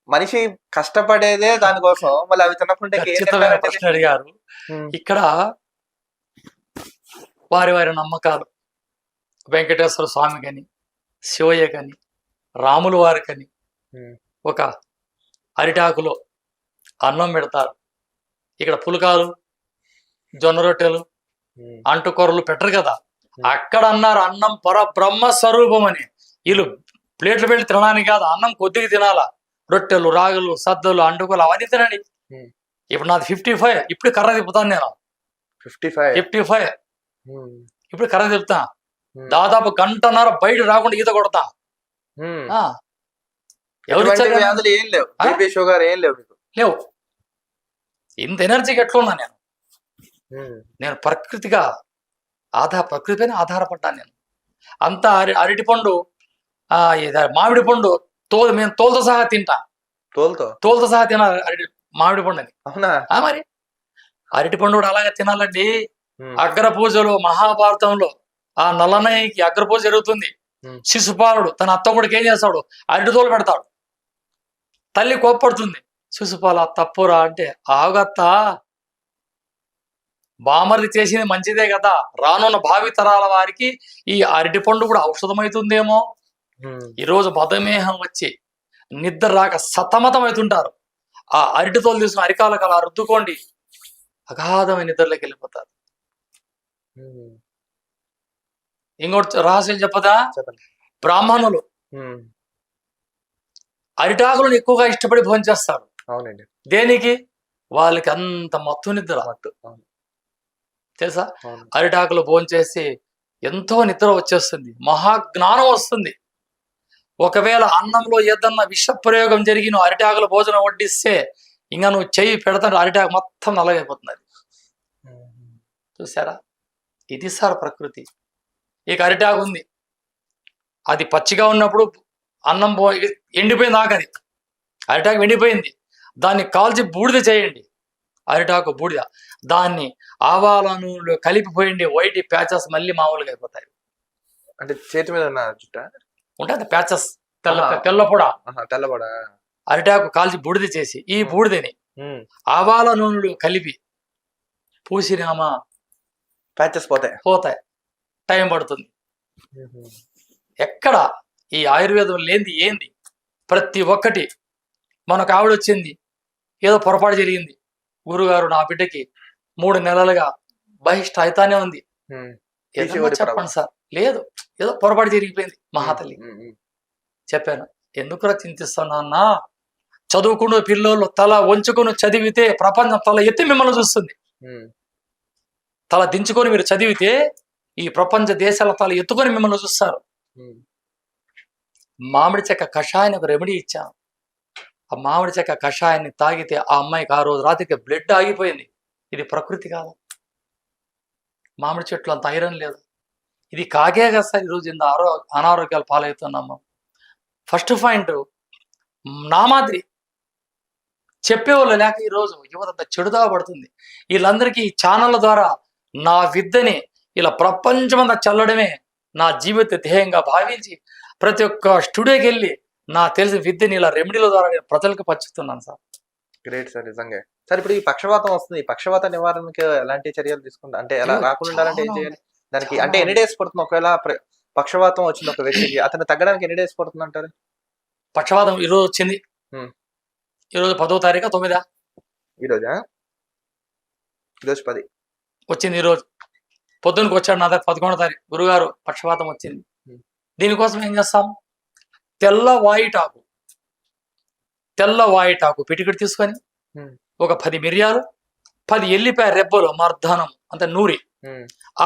మనిషి కష్టపడేదే దానికోసం, మళ్ళీ అవి తినకుంటే ప్రశ్న అడిగారు. ఇక్కడ వారి వారి నమ్మకాలు. వెంకటేశ్వర స్వామి కని, శివయ్య కని, రాములు వారి కని ఒక అరిటాకులో అన్నం పెడతారు. ఇక్కడ పులకాలు, జొన్న రొట్టెలు, అంటుకూరలు పెట్టరు కదా. అక్కడ అన్నారు అన్నం పరబ్రహ్మ స్వరూపం అని. వీళ్ళు ప్లేట్లు పెట్టి తినడానికి కాదు, అన్నం కొద్దిగా తినాలా. రొట్టెలు, రాగులు, సద్దలు, అంటుకూరలు అవన్నీ తినండి. ఇప్పుడు నాది 55, ఇప్పుడు కర్ర తిప్పుతాను నేను. 55 ఇప్పుడు కర్ర తిప్పుతా. దాదాపు 1.5 గంట బయట రాకుండా ఈత కొడతా. లేవు. ఇంత ఎనర్జీకి ఎట్లున్నా నేను? నేను ప్రకృతిగా ప్రకృతిపైన ఆధారపడ్డాను నేను. అంతా అరటి పండు మామిడి పండు మేము తోలుతో సహా తింటా. తోలుతో సహా తినాలి అరటి మామిడి పండు అని. అవునా? మరి అరటి పండు కూడా అలాగే తినాలండి. అగ్ర పూజలో మహాభారతంలో ఆ నల్లనయ్యకి అగ్ర పూజ జరుగుతుంది. శిశుపాలుడు తన అత్త కొడుకు ఏం చేస్తాడు? అరటి తోలు పెడతాడు. తల్లి కోప్పడుతుంది, శిశుపాల తప్పురా అంటే, ఆగత్త బామర్ది చేసింది మంచిదే కదా, రానున్న భావి తరాల వారికి ఈ అరటి పండు కూడా ఔషధమవుతుందేమో. ఈరోజు మధుమేహం వచ్చి నిద్ర రాక సతమతం అవుతుంటారు. ఆ అరటి తోలు తీసుకుని అరికాలకు అలా రుద్దుకోండి, అగాధమైన నిద్రలోకి వెళ్ళిపోతారు. ఇంకోటి రహస్యం చెప్పదా? బ్రాహ్మణులు అరిటాకులను ఎక్కువగా ఇష్టపడి భోజనం చేస్తారు. అవునండి. దేనికి? వాళ్ళకి అంత మత్తు నిద్ర. తెలుసా? అరిటాకులు భోజనం చేసి ఎంతో నిద్ర వచ్చేస్తుంది, మహాజ్ఞానం వస్తుంది. ఒకవేళ అన్నంలో ఏదన్నా విష ప్రయోగం జరిగి నువ్వు అరిటాకుల భోజనం వడ్డిస్తే ఇంకా నువ్వు చెయ్యి పెడతాడు, అరిటాకు మొత్తం నల్లగైపోతుంది. చూసారా? ఇది సార్ ప్రకృతి. ఇక అరిటాకు ఉంది, అది పచ్చిగా ఉన్నప్పుడు అన్నం ఎండిపోయింది ఆఖరి. అరిటాకు ఎండిపోయింది, దాన్ని కాల్చి బూడిద చేయండి, అరిటాకు బూడిద. దాన్ని ఆవాల నూనెలో కలిపిపోయింది, వైట్ ప్యాచెస్ మళ్ళీ మామూలుగా అయిపోతాయి. అంటే చేతి మీద ఉన్న చుట్ట ఉంటుంది ప్యాచెస్, తెల్లపొడ. అరిటాకు కాల్చి బూడిద చేసి ఈ బూడిదని ఆవాల నూనెలో కలిపి పూసినామా ప్యాచెస్ పోతాయి. టైం పడుతుంది. ఎక్కడ ఈ ఆయుర్వేదం లేనిది ఏంది? ప్రతి ఒక్కటి. మనకు ఆవిడ వచ్చింది, ఏదో పొరపాటు జరిగింది, గురుగారు నా బిడ్డకి 3 నెలలుగా బహిష్ట అయితానే ఉంది, చెప్పండి సార్. లేదు, ఏదో పొరపాటు జరిగిపోయింది. మహాతల్లి చెప్పాను, ఎందుకురా చింతిస్తున్నా అన్న, చదువుకున్న పిల్లలు తల వంచుకొని చదివితే ప్రపంచం తల ఎత్తి మిమ్మల్ని చూస్తుంది. తల దించుకొని మీరు చదివితే ఈ ప్రపంచ దేశాల తల ఎత్తుకొని మిమ్మల్ని చూస్తారు. మామిడి చెక్క కషాయాన్ని ఒక రెమెడీ ఇచ్చాను. ఆ మామిడి చెక్క కషాయాన్ని తాగితే ఆ అమ్మాయికి ఆ రోజు రాత్రికి బ్లడ్ ఆగిపోయింది. ఇది ప్రకృతి కాదు. మామిడి చెట్లు అంత ఐరన్ లేదు. ఇది కాగే కదా సార్ ఈరోజు ఇంత అనారోగ్యాలు పాలవుతున్నాము. ఫస్ట్ పాయింట్, నా మాదిరి చెప్పేవాళ్ళు లేక ఈరోజు యువత అంత చెడుదా పడుతుంది. వీళ్ళందరికీ ఈ ఛానళ్ళ ద్వారా నా విద్యని ఇలా ప్రపంచమంతా చల్లడమే నా జీవిత ధ్యేయంగా భావించి ప్రతి ఒక్క స్టూడియోకి వెళ్ళి నా తెలిసిన విద్యని ఇలా రెమెడీల ద్వారా ప్రజలకు పంచుతున్నాను సార్. గ్రేట్ సార్, నిజంగా. సార్ ఇప్పుడు ఈ పక్షవాతం వస్తుంది, ఈ పక్షవాత నివారణకి ఎలాంటి చర్యలు తీసుకుంటా, అంటే ఎలా రాకుండా ఉండాలంటే ఏం చేయాలి దానికి? అంటే ఎన్ని డేస్ పడుతుంది? ఒకవేళ పక్షవాతం వచ్చింది ఒక వ్యక్తికి, అతను తగ్గడానికి ఎన్ని డేస్ పడుతుంది అంటారు? పక్షవాతం ఈరోజు వచ్చింది, ఈరోజు 10వ తారీఖు 9 ఈరోజు 10 వచ్చింది. ఈరోజు పొద్దునకి వచ్చాడు నా దగ్గర 11వ తారీఖు, గురుగారు పక్షవాతం వచ్చింది. దీనికోసం ఏం చేస్తాం? తెల్ల వాయిటాకు పిటికిడి తీసుకొని ఒక 10 మిరియాలు, 10 ఎల్లిపాయ రెబ్బలు మర్దనం అంత నూరి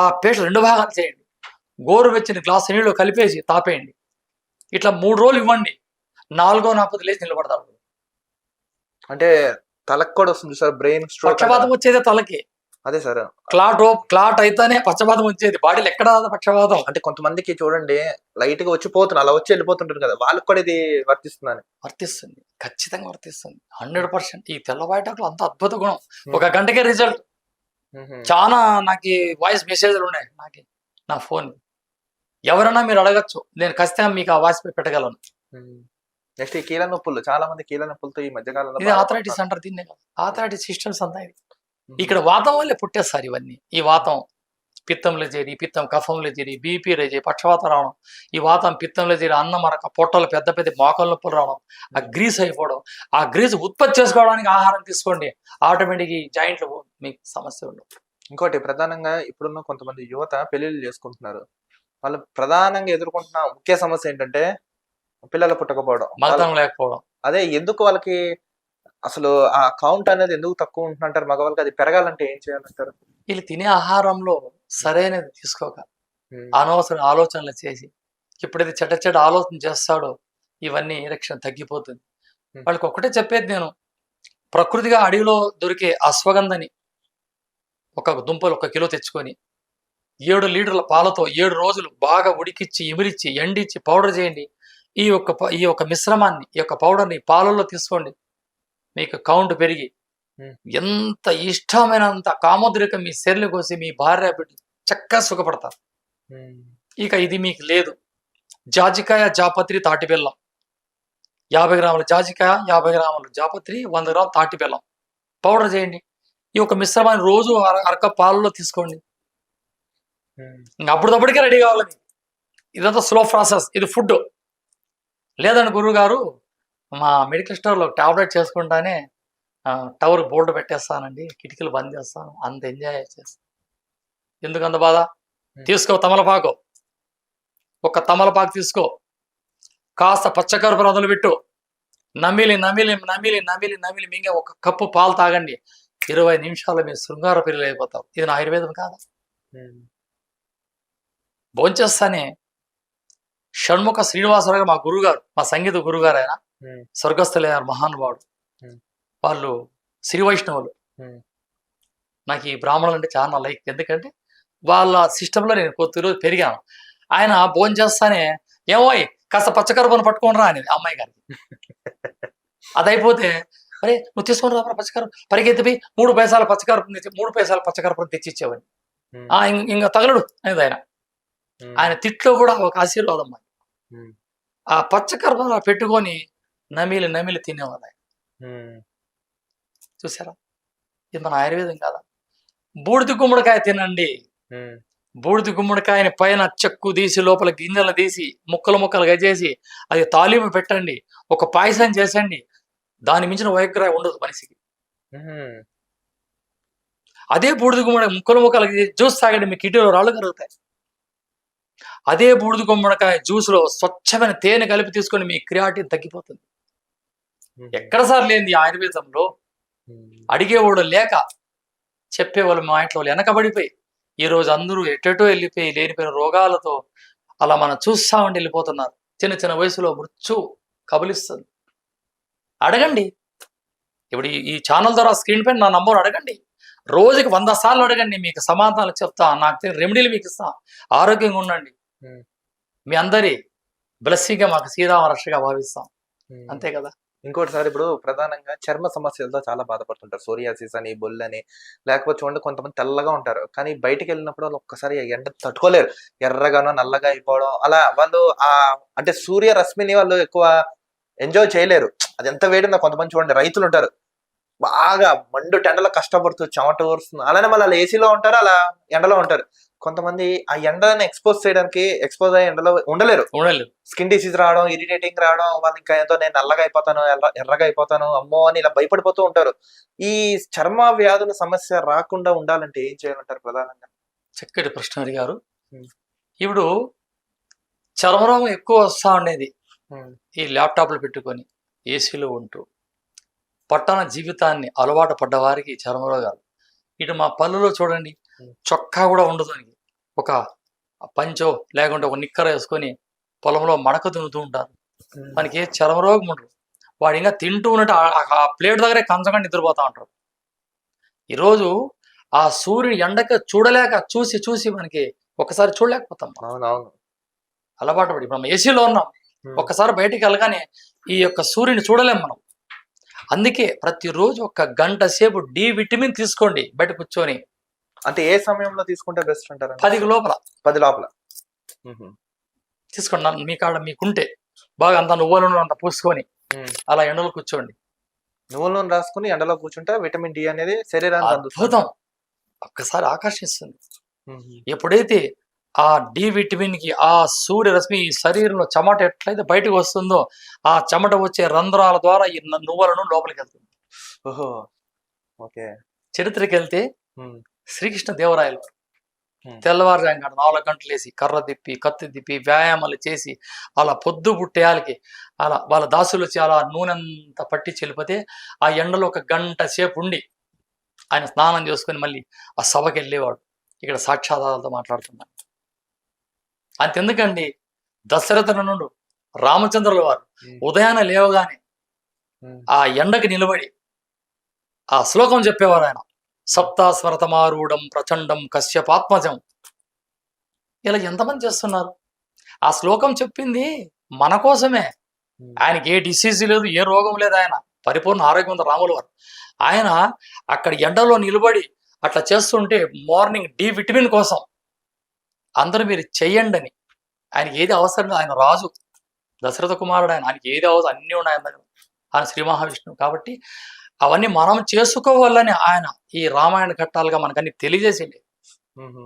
ఆ పేస్ట్ 2 భాగాలు చేయండి. గోరువెచ్చని గ్లాసు నీళ్ళు కలిపేసి తాపేయండి. ఇట్లా 3 రోజులు ఇవ్వండి. 4వ 40 లేచి నిలబడతారు. అంటే తలకు కూడా వస్తుంది సార్, బ్రెయిన్ స్ట్రోక్. పక్షపాతం వచ్చేదే తలకి. అదే సార్, క్లాట్ అయితేనే పక్షపాతం వచ్చేది. బాడీలో ఎక్కడ పక్షపాతం? అంటే కొంతమందికి చూడండి లైట్ గా వచ్చిపోతున్నారు, అలా వచ్చి వెళ్ళిపోతుంటారు కదా, వాళ్ళకి కూడా ఇది వర్తిస్తుంది, ఖచ్చితంగా వర్తిస్తుంది 100%. ఈ తెల్ల బయటకు అంత అద్భుత గుణం. 1 గంటకే రిజల్ట్. చాలా నాకు వాయిస్ మెసేజ్లు ఉన్నాయి నాకు నా ఫోన్. ఎవరైనా మీరు అడగచ్చు, నేను ఖచ్చితంగా మీకు ఆ వాయిస్ పెట్టగలను. నెక్స్ట్ ఈ కీళ్ళ నొప్పులు, చాలా మంది కీళ్ళ నొప్పులతో ఈ మధ్యకాలంలో ఇది ఆథరైటిస్ అంటారు. దీన్నే ఆథరైటిస్ సిస్టమ్స్ అంతా ఇది. ఇక్కడ వాతం వల్లే పుట్టేస్తారు ఇవన్నీ. ఈ వాతం పిత్తంలో చేరి, పిత్తం కఫంలో చేరి, బీపీ రేజి, పక్షవాతం రావడం, ఈ వాతం పిత్తంలో చేరి అన్నం మరక, పొట్టలు పెద్ద పెద్ద మోకాళ్ళ నొప్పులు రావడం, ఆ గ్రీస్ అయిపోవడం. ఆ గ్రీస్ ఉత్పత్తి చేసుకోవడానికి ఆహారం తీసుకోండి, ఆటోమేటిక్ ఈ జాయింట్లు మీకు సమస్య ఉండవు. ఇంకోటి ప్రధానంగా ఇప్పుడున్న కొంతమంది యువత పెళ్లిళ్ళు చేసుకుంటున్నారు. వాళ్ళు ప్రధానంగా ఎదుర్కొంటున్న ముఖ్య సమస్య ఏంటంటే పిల్లలు పుట్టకపోవడం, మగతనం లేకపోవడం. అదే ఎందుకు వాళ్ళకి అసలు ఆ కౌంట్ అనేది ఎందుకు తక్కువ ఉంటుందంటారు మగవాళ్ళకి? అది పెరగాలంటే ఏం చేయాలంటారు? వీళ్ళు తినే ఆహారంలో సరైనది తీసుకోక అనవసర ఆలోచనలు చేసి, ఎప్పుడైతే చెడ్డ ఆలోచన చేస్తాడో ఇవన్నీ ఎరక్షన్ తగ్గిపోతుంది. వాళ్ళకి ఒకటే చెప్పేది నేను, ప్రకృతిగా అడవిలో దొరికే అశ్వగంధని ఒక దుంపలు 1 కిలో తెచ్చుకొని 7 లీటర్ల పాలతో 7 రోజులు బాగా ఉడికిచ్చి ఇమిరిచ్చి ఎండిచ్చి పౌడర్ చేయండి. ఈ యొక్క మిశ్రమాన్ని, ఈ యొక్క పౌడర్ని పాలల్లో తీసుకోండి. మీకు కౌంట్ పెరిగి ఎంత ఇష్టమైనంత కామోద్రేకం మీ శరీరం కోసి మీ భార్య బిడ్డ చక్కగా సుఖపడతారు. ఇక ఇది మీకు లేదు, జాజికాయ, జాపత్రి, తాటి బెల్లం 50 గ్రాముల జాజికాయ, 50 గ్రాముల జాపత్రి, 100 గ్రాముల తాటి బెల్లం పౌడర్ చేయండి. ఈ యొక్క మిశ్రమాన్ని రోజు అరక పాలలో తీసుకోండి. ఇంకా అప్పటికప్పుడికే రెడీ కావాలని. ఇదంతా స్లో ప్రాసెస్, ఇది ఫుడ్. లేదండి గురువు గారు, మా మెడికల్ స్టోర్లో టాబ్లెట్ చేసుకుంటానే టవర్ బోర్డు పెట్టేస్తానండి, కిటికీలు బంద్ చేస్తాను, అంత ఎంజాయ్ చేస్తాను. ఎందుకు అంత బాధ? తీసుకో తమలపాకు, ఒక తమలపాకు తీసుకో, కాస్త పచ్చకరుపు రొదలు పెట్టు, నమిలి నమిలి నమిలి నమిలి నమిలి మింగే 1 కప్పు పాలు తాగండి. 20 నిమిషాలు మీరు శృంగార పిల్లలు అయిపోతారు. ఇది నా ఆయుర్వేదం కాదా? భోంచేస్తానే షణ్ముఖ శ్రీనివాసరావు మా గురుగారు, మా సంగీత గురుగారు, ఆయన స్వర్గస్థులయ్యారు, మహానుభావుడు. వాళ్ళు శ్రీ వైష్ణవులు. నాకు ఈ బ్రాహ్మణులు అంటే చాలా లైక్, ఎందుకంటే వాళ్ళ సిస్టంలో నేను కొద్ది రోజు పెరిగాను. ఆయన భోంచేస్తానే ఏమోయ్ కాస్త పచ్చకరుపును పట్టుకొని రా అనేది అమ్మాయి గారికి. అది అయిపోతే అరే నువ్వు తీసుకొని రా పచ్చకరుపు, పరిగెత్తిపోయి 3 పైసల పచ్చకరుపు తెచ్చి 3 పైసల పచ్చకరుపును తెచ్చిచ్చేవని. ఇంకా తగలడు అనేది ఆయన. ఆయన తిట్లో కూడా ఒక ఆశీర్వాదం. ఆ పచ్చకరుపు పెట్టుకొని నమిలి నమిలి తినేవాళ్ళు ఆయన. చూసారా, ఇది మన ఆయుర్వేదం కాదా? బూడిద గుమ్మడికాయ తినండి. బూడిద గుమ్మడికాయని పైన చెక్కు తీసి లోపల గింజలు తీసి ముక్కలు ముక్కలుగా చేసి అది తాలింపు పెట్టండి, ఒక పాయసం చేసండి. దాని మించిన వైగ్రహం ఉండదు మనిషికి. అదే బూడిద గుమ్మడికాయ ముక్కలు ముక్కలు జ్యూస్ తాగండి, మీ కిడ్నీలో రాళ్ళు కరుగుతాయి. అదే బూడిద గుమ్మడికాయ జ్యూస్లో స్వచ్ఛమైన తేనె కలిపి తీసుకొని మీ క్రియాటిన్ తగ్గిపోతుంది. ఎక్కడ సార్ లేని ఆయుర్వేదంలో? అడిగేవాడు లేక చెప్పేవాళ్ళు మా ఇంట్లో వాళ్ళు వెనకబడిపోయి ఈరోజు అందరూ ఎటెటో వెళ్ళిపోయి లేనిపోయిన రోగాలతో అలా మనం చూస్తామంటే వెళ్ళిపోతున్నారు. చిన్న చిన్న వయసులో మృత్యు కబలిస్తుంది. అడగండి, ఇప్పుడు ఈ ఛానల్ ద్వారా స్క్రీన్ పైన నా నంబర్ అడగండి, రోజుకి 100 సార్లు అడగండి, మీకు సమాధానాలు చెప్తా, నాకు తెలియని రెమెడీలు మీకు ఇస్తా. ఆరోగ్యంగా ఉండండి. మీ అందరి బ్లెస్సింగ్గా మాకు శ్రీరామరక్షగా భావిస్తాం. అంతే కదా. ఇంకోటి సార్, ఇప్పుడు ప్రధానంగా చర్మ సమస్యలతో చాలా బాధపడుతుంటారు. సోరియాసిస్ అని, బొల్లని, లేకపోతే చూడండి కొంతమంది తెల్లగా ఉంటారు, కానీ బయటికి వెళ్ళినప్పుడు వాళ్ళు ఒక్కసారి ఎండ తట్టుకోలేరు, ఎర్రగానో నల్లగా అయిపోవడం, అలా వాళ్ళు అంటే సూర్య రశ్మిని వాళ్ళు ఎక్కువ ఎంజాయ్ చేయలేరు. అది ఎంత వేడినా కొంతమంది చూడండి రైతులు ఉంటారు, బాగా మండు టెండలో కష్టపడుతూ చెమట ఊరుస్తుంది, అలానే మళ్ళీ ఏసీలో ఉంటారు, అలా ఎండలో ఉంటారు. కొంతమంది ఆ ఎండని ఎక్స్పోజ్ అయ్యే ఎండలో ఉండలేరు. స్కిన్ డిసీజ్ రావడం, ఇరిటేటింగ్ రావడం, వాళ్ళు ఇంకా ఏదో నేను నల్లగా అయిపోతాను, ఎర్రగా అయిపోతాను, అమ్మో అని ఇలా భయపడిపోతూ ఉంటారు. ఈ చర్మ వ్యాధుల సమస్య రాకుండా ఉండాలంటే ఏం చేయాలంటారు ప్రధానంగా? చక్కటి ప్రశ్న అడిగారు. ఇప్పుడు చర్మరోగం ఎక్కువ వస్తా ఉండేది ఈ ల్యాప్టాప్లు పెట్టుకొని ఏసీలో ఉంటూ పట్టణ జీవితాన్ని అలవాటు పడ్డ వారికి చర్మరోగాలు. ఇటు మా పల్లెలో చూడండి, చొక్కా కూడా ఉండదు, ఒక పంచో లేకుంటే ఒక నిక్కర వేసుకొని పొలంలో మడక దున్నుతూ ఉంటారు. మనకి ఏ చర్మరోగం ఉండదు. వాడు ఇంకా తింటూ ఉన్నట్టు ఆ ప్లేట్ దగ్గరే కంచగా నిద్రపోతా ఉంటారు. ఈరోజు ఆ సూర్యుని ఎండక చూడలేక చూసి చూసి మనకి ఒకసారి చూడలేకపోతాం. అలవాటు పడి మనం ఏసీలో ఉన్నాం, ఒక్కసారి బయటికి వెళ్ళగానే ఈ యొక్క సూర్యుని చూడలేం మనం. అందుకే ప్రతిరోజు 1 గంట సేపు డి విటమిన్ తీసుకోండి బయట కూర్చొని. అంటే ఏ సమయంలో తీసుకుంటే బెస్ట్ అంటారు? 10 లోపల తీసుకోండి. మీ కాడ మీకుంటే బాగా అంత నువ్వుల నూనె అంత పూసుకొని అలా ఎండలో కూర్చోండి. నువ్వుల నూనె రాసుకుని ఎండలో కూర్చుంటే విటమిన్ డి అనేది శరీరానికి అద్భుతం, ఒక్కసారి ఆకర్షిస్తుంది. ఎప్పుడైతే ఆ డి విటమిన్ కి ఆ సూర్యరశ్మి శరీరంలో చెమట ఎట్లయితే బయటకు వస్తుందో ఆ చెమట వచ్చే రంధ్రాల ద్వారా ఈ నువ్వులను లోపలికి వెళ్తుంది. చరిత్రకి వెళ్తే శ్రీకృష్ణ దేవరాయలు తెల్లవారుజాము 4 గంటలు వేసి కర్ర తిప్పి కత్తి తిప్పి వ్యాయామాలు చేసి అలా పొద్దు పుట్టేయాలకి అలా వాళ్ళ దాసులు వచ్చి అలా నూనె అంతా పట్టి చెల్లిపోతే ఆ ఎండలో 1 గంట సేపు ఉండి ఆయన స్నానం చేసుకుని మళ్ళీ ఆ సభకి వెళ్ళేవాడు. ఇక్కడ సాక్షాధారాలతో మాట్లాడుతున్నాను. అంతెందుకండి, దశరథుల నుండి రామచంద్రుల వారు ఉదయాన్నే లేవగానే ఆ ఎండకి నిలబడి ఆ శ్లోకం చెప్పేవారు. ఆయన సప్తాస్వరతమారూఢం ప్రచండం కశ్యపాత్మజం. ఇలా ఎంతమంది చేస్తున్నారు? ఆ శ్లోకం చెప్పింది మన కోసమే. ఆయనకి ఏ డిసీజ్ లేదు, ఏ రోగం లేదు, ఆయన పరిపూర్ణ ఆరోగ్యం ఉంది రాముల వారు. ఆయన అక్కడ ఎండలో నిలబడి అట్లా చేస్తుంటే మార్నింగ్ డి విటమిన్ కోసం అందరూ మీరు చెయ్యండి అని. ఆయనకి ఏది అవసరం, ఆయన రాజు దశరథ కుమారుడు, ఆయనకి ఏది అవసరం అన్నీ ఉన్నాయి ఆయన దగ్గర. ఆయన శ్రీ మహావిష్ణువు కాబట్టి అవన్నీ మనం చేసుకోవాలని ఆయన ఈ రామాయణ ఘట్టాలుగా మనకన్నీ తెలియజేసింది.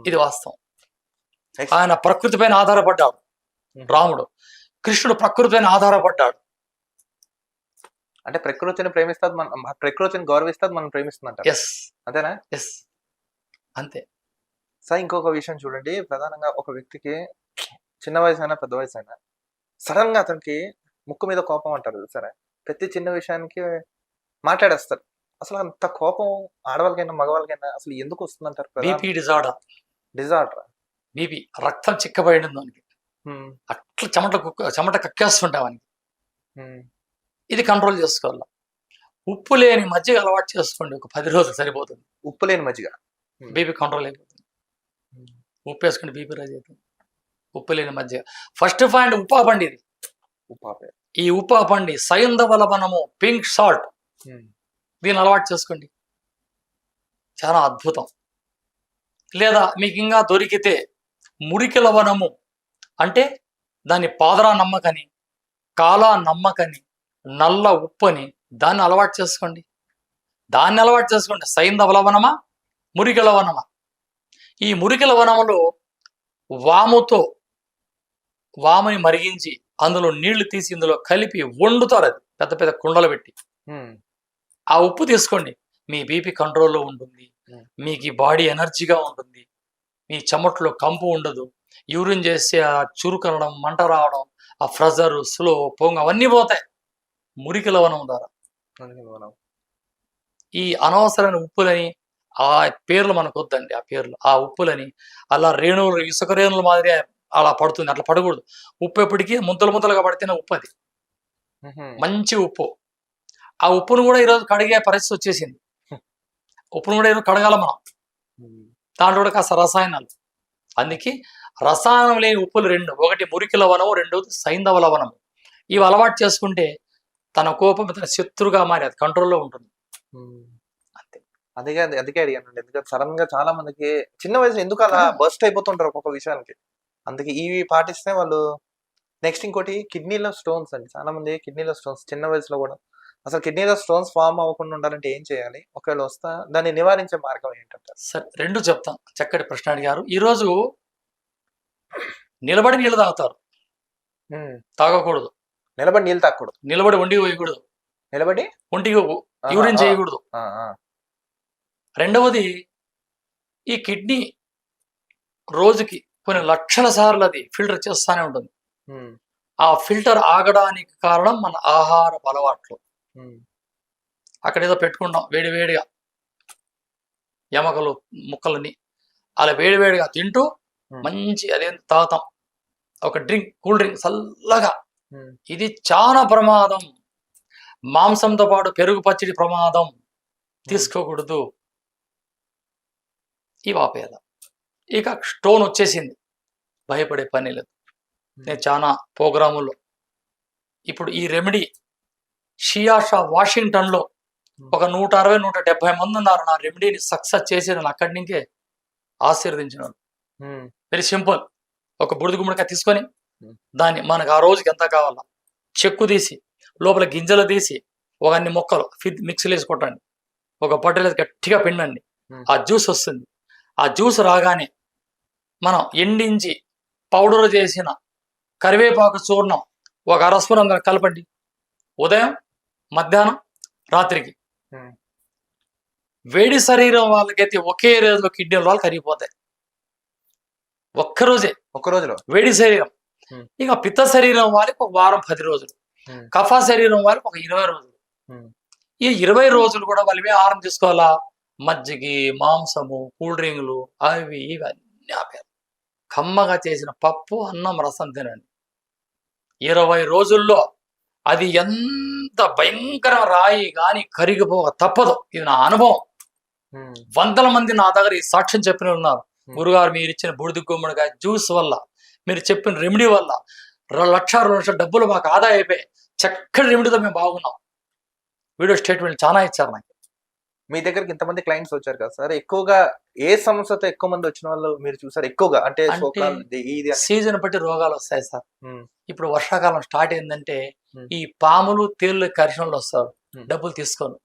ఇది వాస్తవం. ఆయన ప్రకృతి పైన ఆధారపడ్డాడు రాముడు, కృష్ణుడు ప్రకృతి పైన ఆధారపడ్డాడు. అంటే ప్రకృతిని ప్రేమిస్తుంది, మనం ప్రకృతిని గౌరవిస్తుంది, మనం ప్రేమిస్తుందంట. ఎస్ అంతేనా? ఎస్ అంతే. సార్ ఇంకొక విషయం చూడండి, ప్రధానంగా ఒక వ్యక్తికి చిన్న వయసు అయినా పెద్ద వయసు అయినా సడన్ గా అతనికి ముక్కు మీద కోపం అంటారు సరే, ప్రతి చిన్న విషయానికి మాట్లాడేస్తారు. అసలు అంత కోపం ఆడవాళ్ళకైనా మగవాళ్ళకైనా అసలు ఎందుకు వస్తుందంటారు? BP disorder. డిజార్డర్, బీపీ, రక్తం చిక్కబడి దానికి అట్లా చెమట కక్కేస్తుంటాం అని. ఇది కంట్రోల్ చేసుకోవాలి. ఉప్పు లేని మజ్జిగ అలవాటు చేసుకోండి, ఒక 10 రోజులు సరిపోతుంది. ఉప్పు లేని మజ్జిగ బీపీ కంట్రోల్ అయిపోతుంది. ఉప్పు వేసుకుంటే బీపీ రైజ్ అవుతుంది. ఉప్పు లేని మజ్జిగ ఫస్ట్ పాయింట్. ఉప్పాపండి, ఇది ఈ ఉప్పాపండి సైంధవ లవణము, పింక్ సాల్ట్, దీన్ని అలవాటు చేసుకోండి, చాలా అద్భుతం. లేదా మీకు ఇంకా దొరికితే మురికి లవణము, అంటే దాన్ని పాదరా నమ్మకని, కాలా నమ్మకని, నల్ల ఉప్పని, దాన్ని అలవాటు చేసుకోండి. సైంధవ లవణమా, మురికి లవణమా? ఈ మురికి లవణములో వాముని మరిగించి అందులో నీళ్లు తీసి ఇందులో కలిపి వండుతారు. అది పెద్ద పెద్ద కుండలు పెట్టి ఆ ఉప్పు తీసుకోండి. మీ బీపీ కంట్రోల్లో ఉంటుంది, మీకు ఈ బాడీ ఎనర్జీగా ఉంటుంది, మీ చెమట్లో కంపు ఉండదు, యూరిన్ చేసి ఆ చురుకనడం, మంట రావడం, ఆ ఫ్రెజర్, స్లో, పొంగ అవన్నీ పోతాయి మురికి లవణం ద్వారా. ఈ అనవసరమైన ఉప్పులని, ఆ పేర్లు మనకు వద్దండి, ఆ పేర్లు, ఆ ఉప్పులని అలా రేణువులు, ఇసుక రేణుల మాదిరి అలా పడుతుంది. అట్లా పడకూడదు. ఉప్పు ఎప్పటికీ ముద్దలుగా పడితేనే ఉప్పు. అది మంచి ఉప్పు. ఆ ఉప్పును కూడా ఈరోజు కడిగే పరిస్థితి వచ్చేసింది. ఉప్పును కూడా ఈరోజు కడగాల మనం. దాంట్లో కూడా కాస్త రసాయనాలు. అందుకే రసాయనం లేని ఉప్పులు 2, ఒకటి మురికి లవణము, రెండోది సైంధవ లవణము. ఇవి అలవాటు చేసుకుంటే తన కోపం తన శత్రుగా మారి అది కంట్రోల్లో ఉంటుంది. అంతే. అందుకే అడిగాను. ఎందుకంటే సడన్ గా చాలా మందికి చిన్న వయసు ఎందుకు అలా బర్స్ట్ అయిపోతుంటారు ఒక్కొక్క విషయానికి. అందుకే ఇవి పాటిస్తే వాళ్ళు. నెక్స్ట్ ఇంకోటి కిడ్నీలో స్టోన్స్ అండి. చాలా మంది కిడ్నీలో స్టోన్స్ చిన్న వయసులో కూడా. అసలు కిడ్నీలో స్టోన్స్ ఫామ్ అవ్వకుండా ఉండాలంటే ఏం చేయాలి? ఒకవేళ వస్తా దాన్ని నివారించే మార్గం ఏంటంటారు? సరే, 2 చెప్తాం. చక్కటి ప్రశ్న అడిగారు. ఈరోజు నిలబడి నీళ్ళు తాగుతారు, తాగకూడదు. నిలబడి నీళ్ళు తాగకూడదు, నిలబడి ఒంటికి పోయకూడదు, నిలబడి ఒంటికి యూరిన్ చేయకూడదు. రెండవది, ఈ కిడ్నీ రోజుకి కొన్ని లక్షల సార్లు అది ఫిల్టర్ చేస్తూనే ఉంటుంది. ఆ ఫిల్టర్ ఆగడానికి కారణం మన ఆహార అలవాట్లు. అక్కడ ఏదో పెట్టుకుంటాం వేడివేడిగా ఎమకలు ముక్కలని, అలా వేడివేడిగా తింటూ మంచి అదేం తాగుతాం, ఒక డ్రింక్, కూల్ డ్రింక్ చల్లగా. ఇది చాలా ప్రమాదం. మాంసంతో పాటు పెరుగు పచ్చడి ప్రమాదం, తీసుకోకూడదు. ఇవి ఆపేయాల. ఇక స్టోన్ వచ్చేసింది, భయపడే పని లేదు. నేను చాలా ప్రోగ్రాముల్లో ఇప్పుడు ఈ రెమెడీ షియాషా వాషింగ్టన్లో ఒక 160-170 మంది ఉన్నారు నా రెమెడీని సక్సెస్ చేసి నేను అక్కడి నుంచే ఆశీర్వదించినాడు. Very simple. ఒక బుడిద గుమ్మడికాయ తీసుకొని దాన్ని మనకు ఆ రోజుకి ఎంత కావాలా చెక్కు తీసి లోపల గింజలు తీసి ఒక అన్ని మొక్కలు మిక్సీలో వేసి కొట్టండి, ఒక బట్టలు గట్టిగా పిండండి, ఆ జ్యూస్ వస్తుంది. ఆ జ్యూస్ రాగానే మనం ఎండించి పౌడర్ చేసిన కరివేపాకు చూర్ణం ఒక 1/2 స్పూన్ అందులో కలపండి. ఉదయం, మధ్యాహ్నం, రాత్రికి. వేడి శరీరం వాళ్ళకైతే ఒకే రోజులో కిడ్నీ వాళ్ళు కరిగిపోతాయి. ఒక్క రోజులో వేడి శరీరం. ఇక పిత్త శరీరం వాళ్ళకి ఒక వారం 10 రోజులు, కఫ శరీరం వాళ్ళకి ఒక 20 రోజులు. ఈ 20 రోజులు కూడా వాళ్ళు ఆహారం తీసుకోవాలా, మజ్జిగి, మాంసము, కూల్ డ్రింకులు, అవి ఇవి అన్ని ఆపారు. కమ్మగా చేసిన పప్పు, అన్నం, రసం తినండి. 20 రోజుల్లో అది ఎంత భయంకర రాయి కానీ కరిగిపోక తప్పదు. ఇది నా అనుభవం. వందల మంది నా దగ్గర ఈ సాక్ష్యం చెప్పిన వాళ్ళు ఉన్నారు. గురుగారు మీరు ఇచ్చిన బూడిద గుమ్మడికాయ జ్యూస్ వల్ల, మీరు చెప్పిన రెమెడీ వల్ల 1,00,000-2,00,000 డబ్బులు మాకు ఆదా అయిపోయి చక్కటి రెమెడీతో మేము బాగున్నాం. వీడియో స్టేట్మెంట్ చాలా ఇచ్చారు నాకు. మీ దగ్గరికి ఇంతమంది క్లయింట్స్ వచ్చారు కదా సార్, ఎక్కువగా ఏ సమస్యతో ఎక్కువ మంది వచ్చిన వాళ్ళు మీరు చూసారు ఎక్కువగా? అంటే సీజన్ బట్టి రోగాలు వస్తాయి సార్. ఇప్పుడు వర్షాకాలం స్టార్ట్ అయిందంటే ఈ పాములు తేళ్లు కరిచిన వాళ్ళు వస్తారు, డబ్బులు తీసుకోను,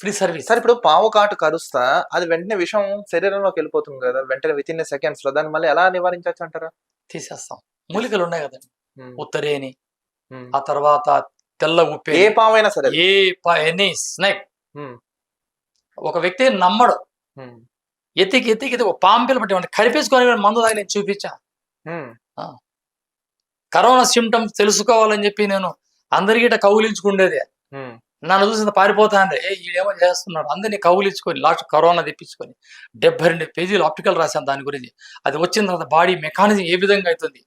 ఫ్రీ సర్వీస్. సార్ ఇప్పుడు పాము కాటు కరుస్తా అది వెంటనే విషం శరీరంలోకి వెళ్ళిపోతుంది కదా వెంటనే విత్ ఇన్ సెకండ్స్ లో, దాన్ని మళ్ళీ ఎలా నివారించవచ్చు అంటారా? తీసేస్తాం. మూలికలు ఉన్నాయి కదండి, ఉత్తరేని, ఆ తర్వాత తెల్ల ఉప్పు, ఏ పాము అయినా సరే, ఎనీ స్నేక్. ఒక వ్యక్తి నమ్మడు, ఎత్తికి ఒక పాము పిల్ల పట్టి కరిపేసుకొని మందు తాగి నేను చూపించా. కరోనా సిమ్టమ్స్ తెలుసుకోవాలని చెప్పి నేను అందరికీ కౌలించుకుండేది. నన్ను చూసి పారిపోతా అంటే ఈడేమో చేస్తున్నాడు, అందరినీ కౌలించుకొని లాస్ట్ కరోనా తెప్పించుకొని 72 పేజీలు ఆప్టికల్ రాశాను దాని గురించి. అది వచ్చిన తర్వాత బాడీ మెకానిజం ఏ విధంగా అవుతుంది,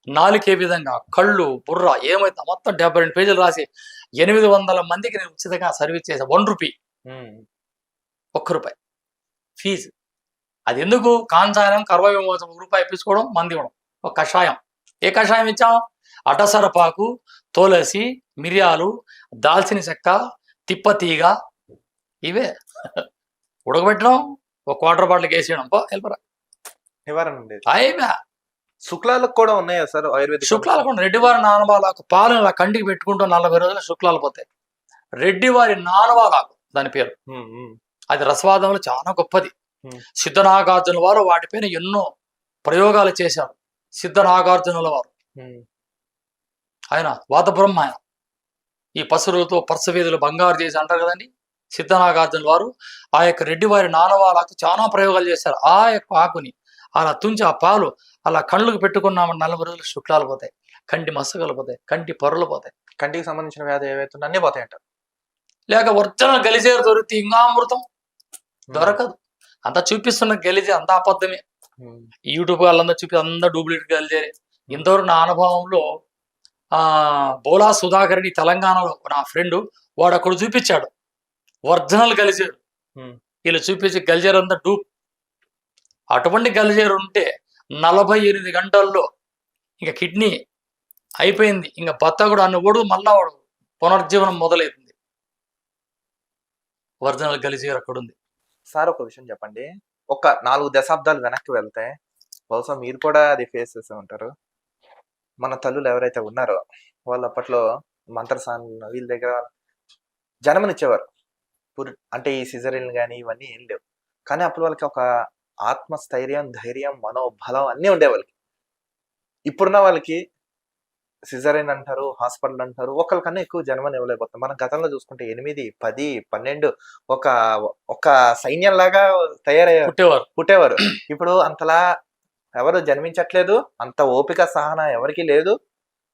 నాలుగు ఏ విధంగా, కళ్ళు, బుర్ర ఏమైతే మొత్తం 72 పేజీలు రాసి 800 మందికి నేను ఉచితంగా సర్వీస్ చేశాను. 1 రూపీ, ₹1 ఫీజు. అది ఎందుకు? కాంచారం కర్వ విమోచన ₹1 ఇప్పించుకోవడం, మంది ఇవ్వడం. ఒక కషాయం. ఏ కషాయం ఇచ్చాం? అటసరపాకు, తులసి, మిరియాలు, దాల్చిన చెక్క, తిప్పతీగ, ఇవే ఉడకబెట్టడం, ఒక వాటర్ బాటిల్కి వేసేయడం, వెళ్ళరా నివారణ ఉండేది. అయినా శుక్లాలకు కూడా ఉన్నాయా సార్ ఆయుర్వేదిక్? శుక్లాలు కూడా రెడ్డివారి నానవాలాకు పాలను ఇలా కంటికి పెట్టుకుంటూ 40 రోజులు శుక్లాలు పోతాయి. రెడ్డివారి నానవాలాకు దాని పేరు. అది రసవాదంలో చాలా గొప్పది. సిద్ధనాగార్జునుల వారు వాటిపైన ఎన్నో ప్రయోగాలు చేశారు. సిద్ధనాగార్జునుల వారు ఆయన వాతబ్రహ్మ. ఆయన ఈ పసురులతో పర్సవేదులు బంగారు చేసి అంటారు కదండి. సిద్ధనాగార్జునుల వారు ఆ యొక్క రెడ్డివారి నానవాలకు చాలా ప్రయోగాలు చేశారు. ఆ యొక్క ఆకుని అలా తుంచి ఆ పాలు అలా కళ్ళకు పెట్టుకున్నామని 40 రోజులు శుక్లాలు పోతాయి, కంటి మసకలు పోతాయి, కంటి పొరలు పోతాయి, కంటికి సంబంధించిన వ్యాధి ఏవైతే అన్నీ పోతాయంట. లేక ఒరిజినల్ గలిజేరు దొరికితే ఇంకా అమృతం దొరకదు. అంతా చూపిస్తున్న గలిజే అంతా అబద్ధమే. యూట్యూబ్ వాళ్ళందరూ చూపి అందరూ డూప్లికేట్ గలిజేరే. ఇంతవరకు నా అనుభవంలో బోలా సుధాకర్ని తెలంగాణలో నా ఫ్రెండ్ వాడు అక్కడ చూపించాడు ఒరిజినల్ గలిజేరు. వీళ్ళు చూపించి గలిజేరు అంతా డూప్. అటువంటి గలిజేరు ఉంటే 48 గంటల్లో ఇంకా కిడ్నీ అయిపోయింది, ఇంకా బత్తకుడు అన్నవాడు మళ్ళా వాడు పునర్జీవనం మొదలవుతుంది. ఒరిజినల్ గలిజేరు అక్కడ ఉంది. సార్ ఒక విషయం చెప్పండి, ఒక 4 దశాబ్దాలు వెనక్కి వెళ్తే బహుశా మీరు కూడా అది ఫేస్ చేస్తూ ఉంటారు. మన తల్లులు ఎవరైతే ఉన్నారో వాళ్ళు అప్పట్లో మంత్రసానులు వీళ్ళ దగ్గర జన్మనిచ్చేవారు. అంటే ఈ సిజరీలు కానీ ఇవన్నీ ఏం లేవు, కానీ అప్పుడు వాళ్ళకి ఒక ఆత్మస్థైర్యం, ధైర్యం, మనోబలం అన్నీ ఉండే వాళ్ళకి. ఇప్పుడున్న వాళ్ళకి సిజరీన్ అంటారు, హాస్పిటల్ అంటారు, ఒకరికన్నా ఎక్కువ జన్మని ఇవ్వలేకపోతాం. మనం గతంలో చూసుకుంటే 8, 10, 12 ఒక సైన్యంలాగా పుట్టేవారు. ఇప్పుడు అంతలా ఎవరు జన్మించట్లేదు, అంత ఓపిక సహన ఎవరికి లేదు.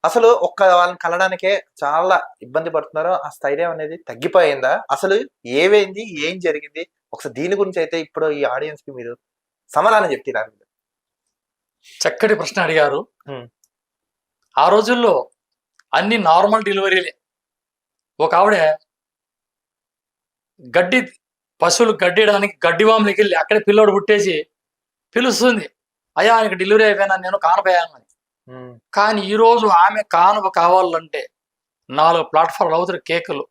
అసలు వాళ్ళని కలడానికే చాలా ఇబ్బంది పడుతున్నారు. ఆ స్థైర్యం అనేది తగ్గిపోయిందా? అసలు ఏమైంది, ఏం జరిగింది? ఒకసారి దీని గురించి అయితే ఇప్పుడు ఈ ఆడియన్స్ కి మీరు సమాధానం చెప్తున్నారు. చక్కటి ప్రశ్న అడిగారు. ఆ రోజుల్లో అన్ని నార్మల్ డెలివరీలే. ఒక ఆవిడ పశువులు గడ్డియడానికి గడ్డివాములకి వెళ్ళి అక్కడే పిల్లోడు పుట్టేసి పిలుస్తుంది, అయ్యా ఆయనకి డెలివరీ అయిపోయినా, నేను కానపోయాను అని. కానీ ఈరోజు ఆమె కానుక కావాలంటే 4 ప్లాట్ఫామ్లు అవుతారు కేకులు.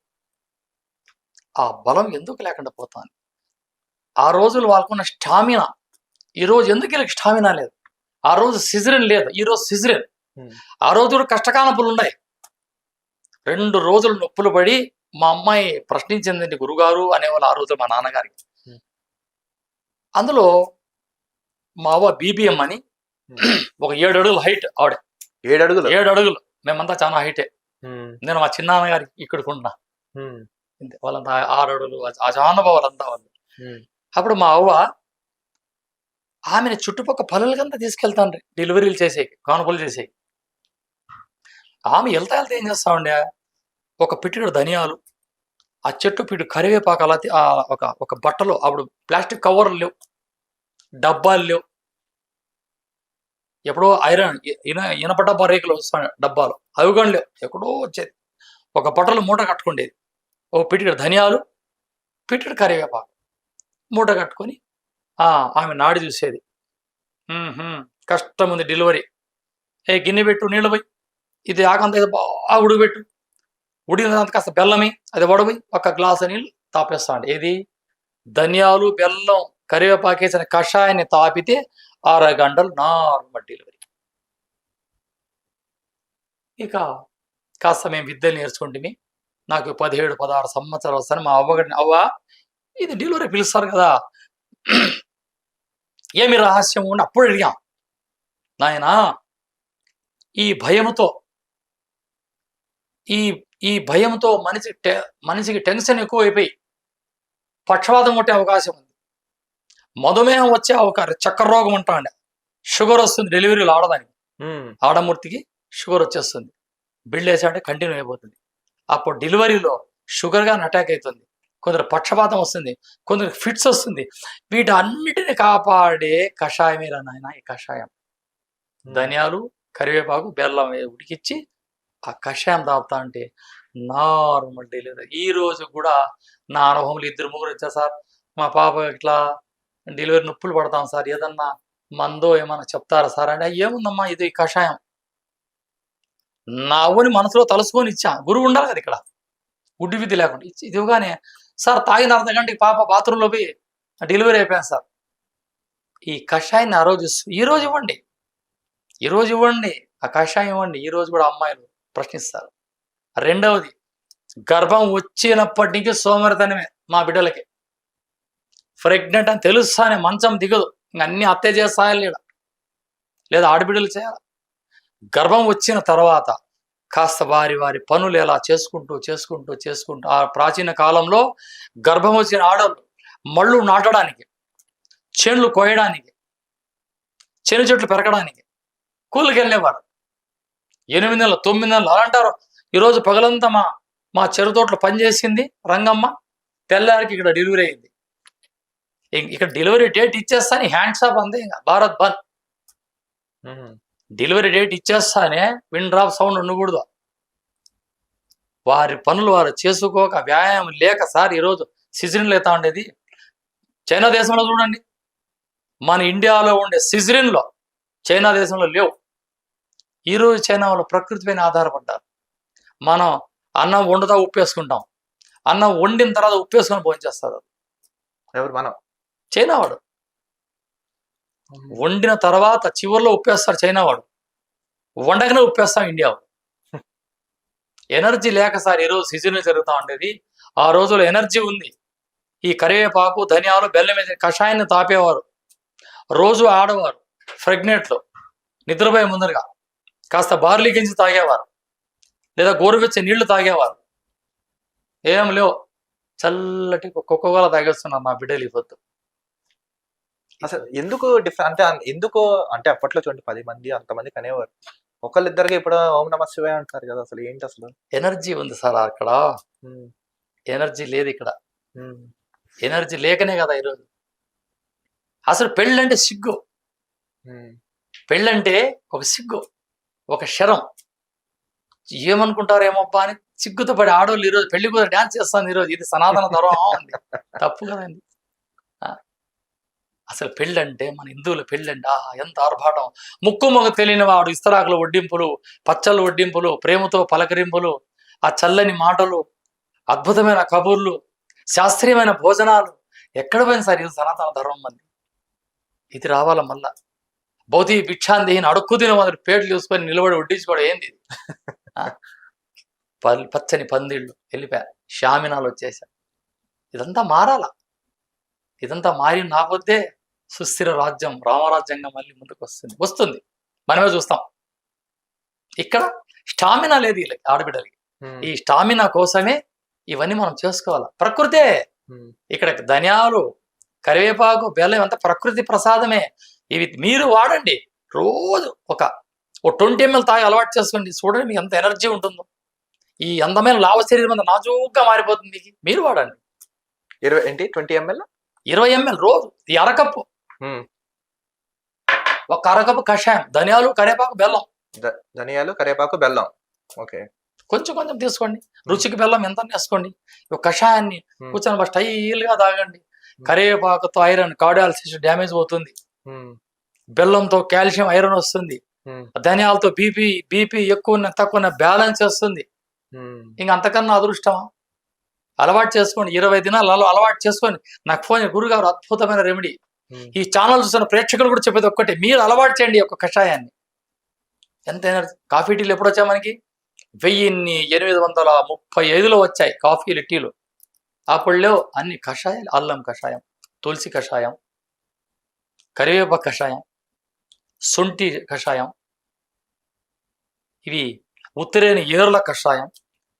ఆ బలం ఎందుకు లేకుండా పోతాను? ఆ రోజులు వాళ్ళకున్న స్టామినా ఈరోజు ఎందుకు వీళ్ళకి స్టామినా లేదు? ఆ రోజు సిజరిన్ లేదు, ఈరోజు సిజరిన్. ఆ రోజు కూడా కష్టకాలపులు ఉన్నాయి. 2 రోజులు నొప్పులు పడి మా అమ్మాయి ప్రశ్నించిందండి గురుగారు అనేవాళ్ళు ఆ రోజు మా నాన్నగారికి. అందులో మా అవ్వ బీబీఎం అని ఒక 7 అడుగులు హైట్ ఆవిడ. 7 అడుగులు. మేమంతా చాలా హైటే. నేను మా చిన్నాన్నగారికి ఇక్కడికి వాళ్ళంతా 6 అడుగులు, అజానుభావులంతా వాళ్ళు. అప్పుడు మా అవ్వ ఆమెను చుట్టుపక్కల పనులకంతా తీసుకెళ్తాను డెలివరీలు చేసేకి, కానుకలు చేసేకి. ఆమె వెళ్తా ఏం చేస్తామండి, ఒక పిటిడు ధనియాలు, ఆ చెట్టు పిటి కరివేపాకు అలా ఒక బట్టలో, అప్పుడు ప్లాస్టిక్ కవర్లు లేవు, డబ్బాలు లేవు, ఎప్పుడో ఐరన్ ఇనప డబ్బా రేకులు వస్తాయి డబ్బాలు, అవి కానీ లేవు, ఎక్కడో వచ్చేది. ఒక బట్టలు మూట కట్టుకుండేది, ఒక పిటిడు ధనియాలు, పిటిడు కరివేపాకు, మూట కట్టుకొని ఆమె నాడి చూసేది. కష్టం ఉంది డెలివరీ. గిన్నె పెట్టు, నీళ్ళు పోయి, ఇది ఆకంత ఇది బాగా ఉడకబెట్టు, ఉడికిన తర్వాత కాస్త బెల్లమి, అది వడబోయి ఒక గ్లాసు నీళ్ళు తాపేస్తా అండి. ఏది ధనియాలు, బెల్లం, కరివేపాకేసిన కషాయాన్ని తాపితే 6 గంటలు నార్మల్ డెలివరీ. ఇక కాస్త మేము విద్యలు నేర్చుకుంటే నాకు 17-16 సంవత్సరాలు వస్తాను. మా అవ్వగడిని, అవ్వ ఇది డెలివరీ పిలుస్తారు కదా, ఏమి రహస్యం ఉండి అప్పుడు అడిగాం. నాయనా ఈ భయంతో ఈ భయంతో మనిషికి టెన్షన్ ఎక్కువైపోయి పక్షవాతం కొట్టే అవకాశం ఉంది, మధుమేహం వచ్చే అవకాశం, చక్కెర రోగం ఉంటాండి, షుగర్ వస్తుంది డెలివరీలు ఆడదానికి, ఆడమూర్తికి షుగర్ వచ్చేస్తుంది, బిల్డ్ వేసాడంటే కంటిన్యూ అయిపోతుంది. అప్పుడు డెలివరీలో షుగర్గా అటాక్ అవుతుంది, కొందరు పక్షపాతం వస్తుంది, కొందరు ఫిట్స్ వస్తుంది. వీటన్నిటిని కాపాడే కషాయమేరా నాయన ఈ కషాయం. ధనియాలు, కరివేపాకు, బెల్లం ఉడికిచ్చి ఆ కషాయం తాగుతా అంటే నార్మల్ డెలివరీ. ఈ రోజు కూడా నా అనుభవంలో 2-3 వచ్చా సార్, మా పాప ఇట్లా డెలివరీ నొప్పులు పడతాం సార్, ఏదన్నా మందో ఏమన్నా చెప్తారా సార్ అంటే, ఏముందమ్మా ఇది ఈ కషాయం. నా అవ్వని మనసులో తలుసుకొని ఇచ్చా. గురువు ఉండాలి కదా ఇక్కడ, గుడ్డి విద్య లేకుండా ఇచ్చి ఇదిగానే సార్ తాగిన 1/2 గంటకి పాప బాత్రూంలో పోయి డెలివరీ అయిపోయాను సార్. ఈ కషాయాన్ని ఆ రోజు ఈరోజు ఇవ్వండి ఆ కషాయం ఇవ్వండి. ఈ రోజు కూడా అమ్మాయిలు ప్రశ్నిస్తారు. రెండవది, గర్భం వచ్చినప్పటి నుంచి సోమరితనమే మా బిడ్డలకి. ప్రెగ్నెంట్ అని తెలుస్తానే మంచం దిగదు, ఇంక అన్ని అత్తే చేస్తాయాలి లేదా ఆడబిడ్డలు చేయాలి. గర్భం వచ్చిన తర్వాత కాస్త వారి పనులు ఎలా చేసుకుంటూ ఆ ప్రాచీన కాలంలో గర్భం వచ్చిన ఆడవాళ్ళు మళ్ళు నాటడానికి, చేనులు కోయడానికి, చేను చెట్లు పెరగడానికి కూలికి వెళ్ళేవారు. 8 నెలలు 9 నెలలు అలా అంటారు. ఈరోజు పగలంతా మా చెరు తోటలో పనిచేసింది రంగమ్మ, తెల్లారికి ఇక్కడ డెలివరీ అయింది. ఇక్కడ డెలివరీ డేట్ ఇచ్చేస్తానే హ్యాండ్స్ ఆఫ్ అంతే, ఇంకా భారత్ బంద్. డెలివరీ డేట్ ఇచ్చేస్తానే విన్ డ్రాప్ సౌండ్ ఉండకూడదు. వారి పనులు వారు చేసుకోక, వ్యాయామం లేక సార్ ఈరోజు సిజరిన్లు అవుతా ఉండేది. చైనా దేశంలో చూడండి, మన ఇండియాలో ఉండే సిజరిన్లో చైనా దేశంలో లేవు. ఈరోజు చైనా వాళ్ళు ప్రకృతి పైన ఆధారపడ్డారు. మనం అన్నం వండుతా ఉప్పేసుకుంటాం, అన్నం వండిన తర్వాత ఉప్పేసుకొని భోంచేస్తారు. ఎవరు? మనం. చైనా వాడు వండిన తర్వాత చివరిలో ఉప్పేస్తారు చైనా వాడు, వండగానే ఉప్పేస్తాం ఇండియా వాడు. ఎనర్జీ లేక సార్ ఈరోజు సిజన్ జరుగుతూ ఉండేది. ఆ రోజుల్లో ఎనర్జీ ఉంది. ఈ కరివేపాకు, ధనియాలు, బెల్లం వేసిన కషాయాన్ని తాపేవారు. రోజు ఆడవారు ప్రెగ్నెంట్లు నిద్రపోయే ముందరగా కాస్త బార్లీ గింజ తాగేవారు, లేదా గోరువెచ్చని నీళ్లు తాగేవారు. ఏం లేవు, చల్లటి కోకోకోలా తాగేస్తున్నారు నా బిడ్డలు ఈ పొద్దు. అసలు ఎందుకు డిఫరెంట్ అంటే ఎందుకు అంటే అప్పట్లో చూడండి 10 మంది అంతమంది కనేవారు, ఒకళ్ళిద్దరికి ఇప్పుడు ఓం నమ శివాయ అంటారు కదా, అసలు ఏంటి అసలు? ఎనర్జీ ఉంది సార్ అక్కడ, ఎనర్జీ లేదు ఇక్కడ. ఎనర్జీ లేకనే కదా ఈరోజు. అసలు పెళ్ళంటే సిగ్గు, పెళ్ళంటే ఒక సిగ్గు, ఒక శరం. ఏమనుకుంటారేమోబ్బా అని సిగ్గుతో పడి ఆడవాళ్ళు ఈరోజు పెళ్లి కూడా డ్యాన్స్ చేస్తాను. ఈరోజు ఇది సనాతన ధర్మం ఉంది, తప్పు కదండి. అసలు పెళ్ళంటే మన హిందువుల పెళ్ళంటే ఎంత ఆర్భాటం. ముక్కు మొగ తెలియని వాడు ఇస్తరాకుల వడ్డింపులు, పచ్చళ్ళ వడ్డింపులు, ప్రేమతో పలకరింపులు, ఆ చల్లని మాటలు, అద్భుతమైన కబుర్లు, శాస్త్రీయమైన భోజనాలు. ఎక్కడ పోయిన సార్ ఇది సనాతన ధర్మం మంది. ఇది రావాల మళ్ళా. భౌతిక భిక్షాందేహిని అడుక్కు తిన మొదటి పేట్లు చూసుకొని నిలబడి వడ్డించుకోవడం ఏంది? పచ్చని పందిళ్ళు వెళ్ళిపోయారు, షామినాలు వచ్చేసారు. ఇదంతా మారాల. ఇదంతా మారి నాకొద్దే సుస్థిర రాజ్యం, రామరాజ్యంగా మళ్ళీ ముందుకు వస్తుంది. మనమే చూస్తాం. ఇక్కడ స్టామినా లేదు వీళ్ళకి, ఆడబిడ్డలకి. ఈ స్టామినా కోసమే ఇవన్నీ మనం చేసుకోవాలి. ప్రకృతే ఇక్కడ ధనియాలు, కరివేపాకు, బెల్లం అంతా ప్రకృతి ప్రసాదమే. ఇవి మీరు వాడండి. రోజు ఒక 20 ml తాగి అలవాటు చేసుకోండి. చూడండి మీకు ఎంత ఎనర్జీ ఉంటుందో. ఈ అందమైన లావ శరీరం అంతా నాజూగ్గా మారిపోతుంది. మీరు వాడండి. 20 ml 20 ml రోజు. ఈ అరకప్పు, ఒక అరకప్పు కషాయం, ధనియాలు, కరివేపాకు, బెల్లం. ధనియాలు, కరివేపాకు, బెల్లం. ఓకే, కొంచెం కొంచెం తీసుకోండి. రుచికి బెల్లం ఎంత వేసుకోండి. ఒక కషాయాన్ని కూర్చొని స్టైల్గా తాగండి. కరివేపాకుతో ఐరన్ కార్డియాలసిస్ డ్యామేజ్ అవుతుంది, బెల్లంతో కాల్షియం ఐరన్ వస్తుంది, ధనియాలతో బీపీ ఎక్కువ తక్కువ బ్యాలెన్స్ వస్తుంది. ఇంక అంతకన్నా అదృష్టమా? అలవాటు చేసుకోండి, 20 దినాలు అలవాటు చేసుకొని నాకు ఫోన్ గురుగారు అద్భుతమైన రెమెడీ. ఈ ఛానల్ చూసిన ప్రేక్షకులు కూడా చెప్పేది ఒక్కటే, మీరు అలవాటు చేయండి ఒక కషాయాన్ని. ఎంత ఎనర్జీ. కాఫీ టీలు ఎప్పుడు వచ్చాయి మనకి? 1835లో వచ్చాయి కాఫీలు టీలు. అప్పుడులో అన్ని కషాయాలు, అల్లం కషాయం, తులసి కషాయం, కరివేపాకు కషాయం, శొంఠి కషాయం, ఇవి ఉత్తరేని ఏర్ల కషాయం.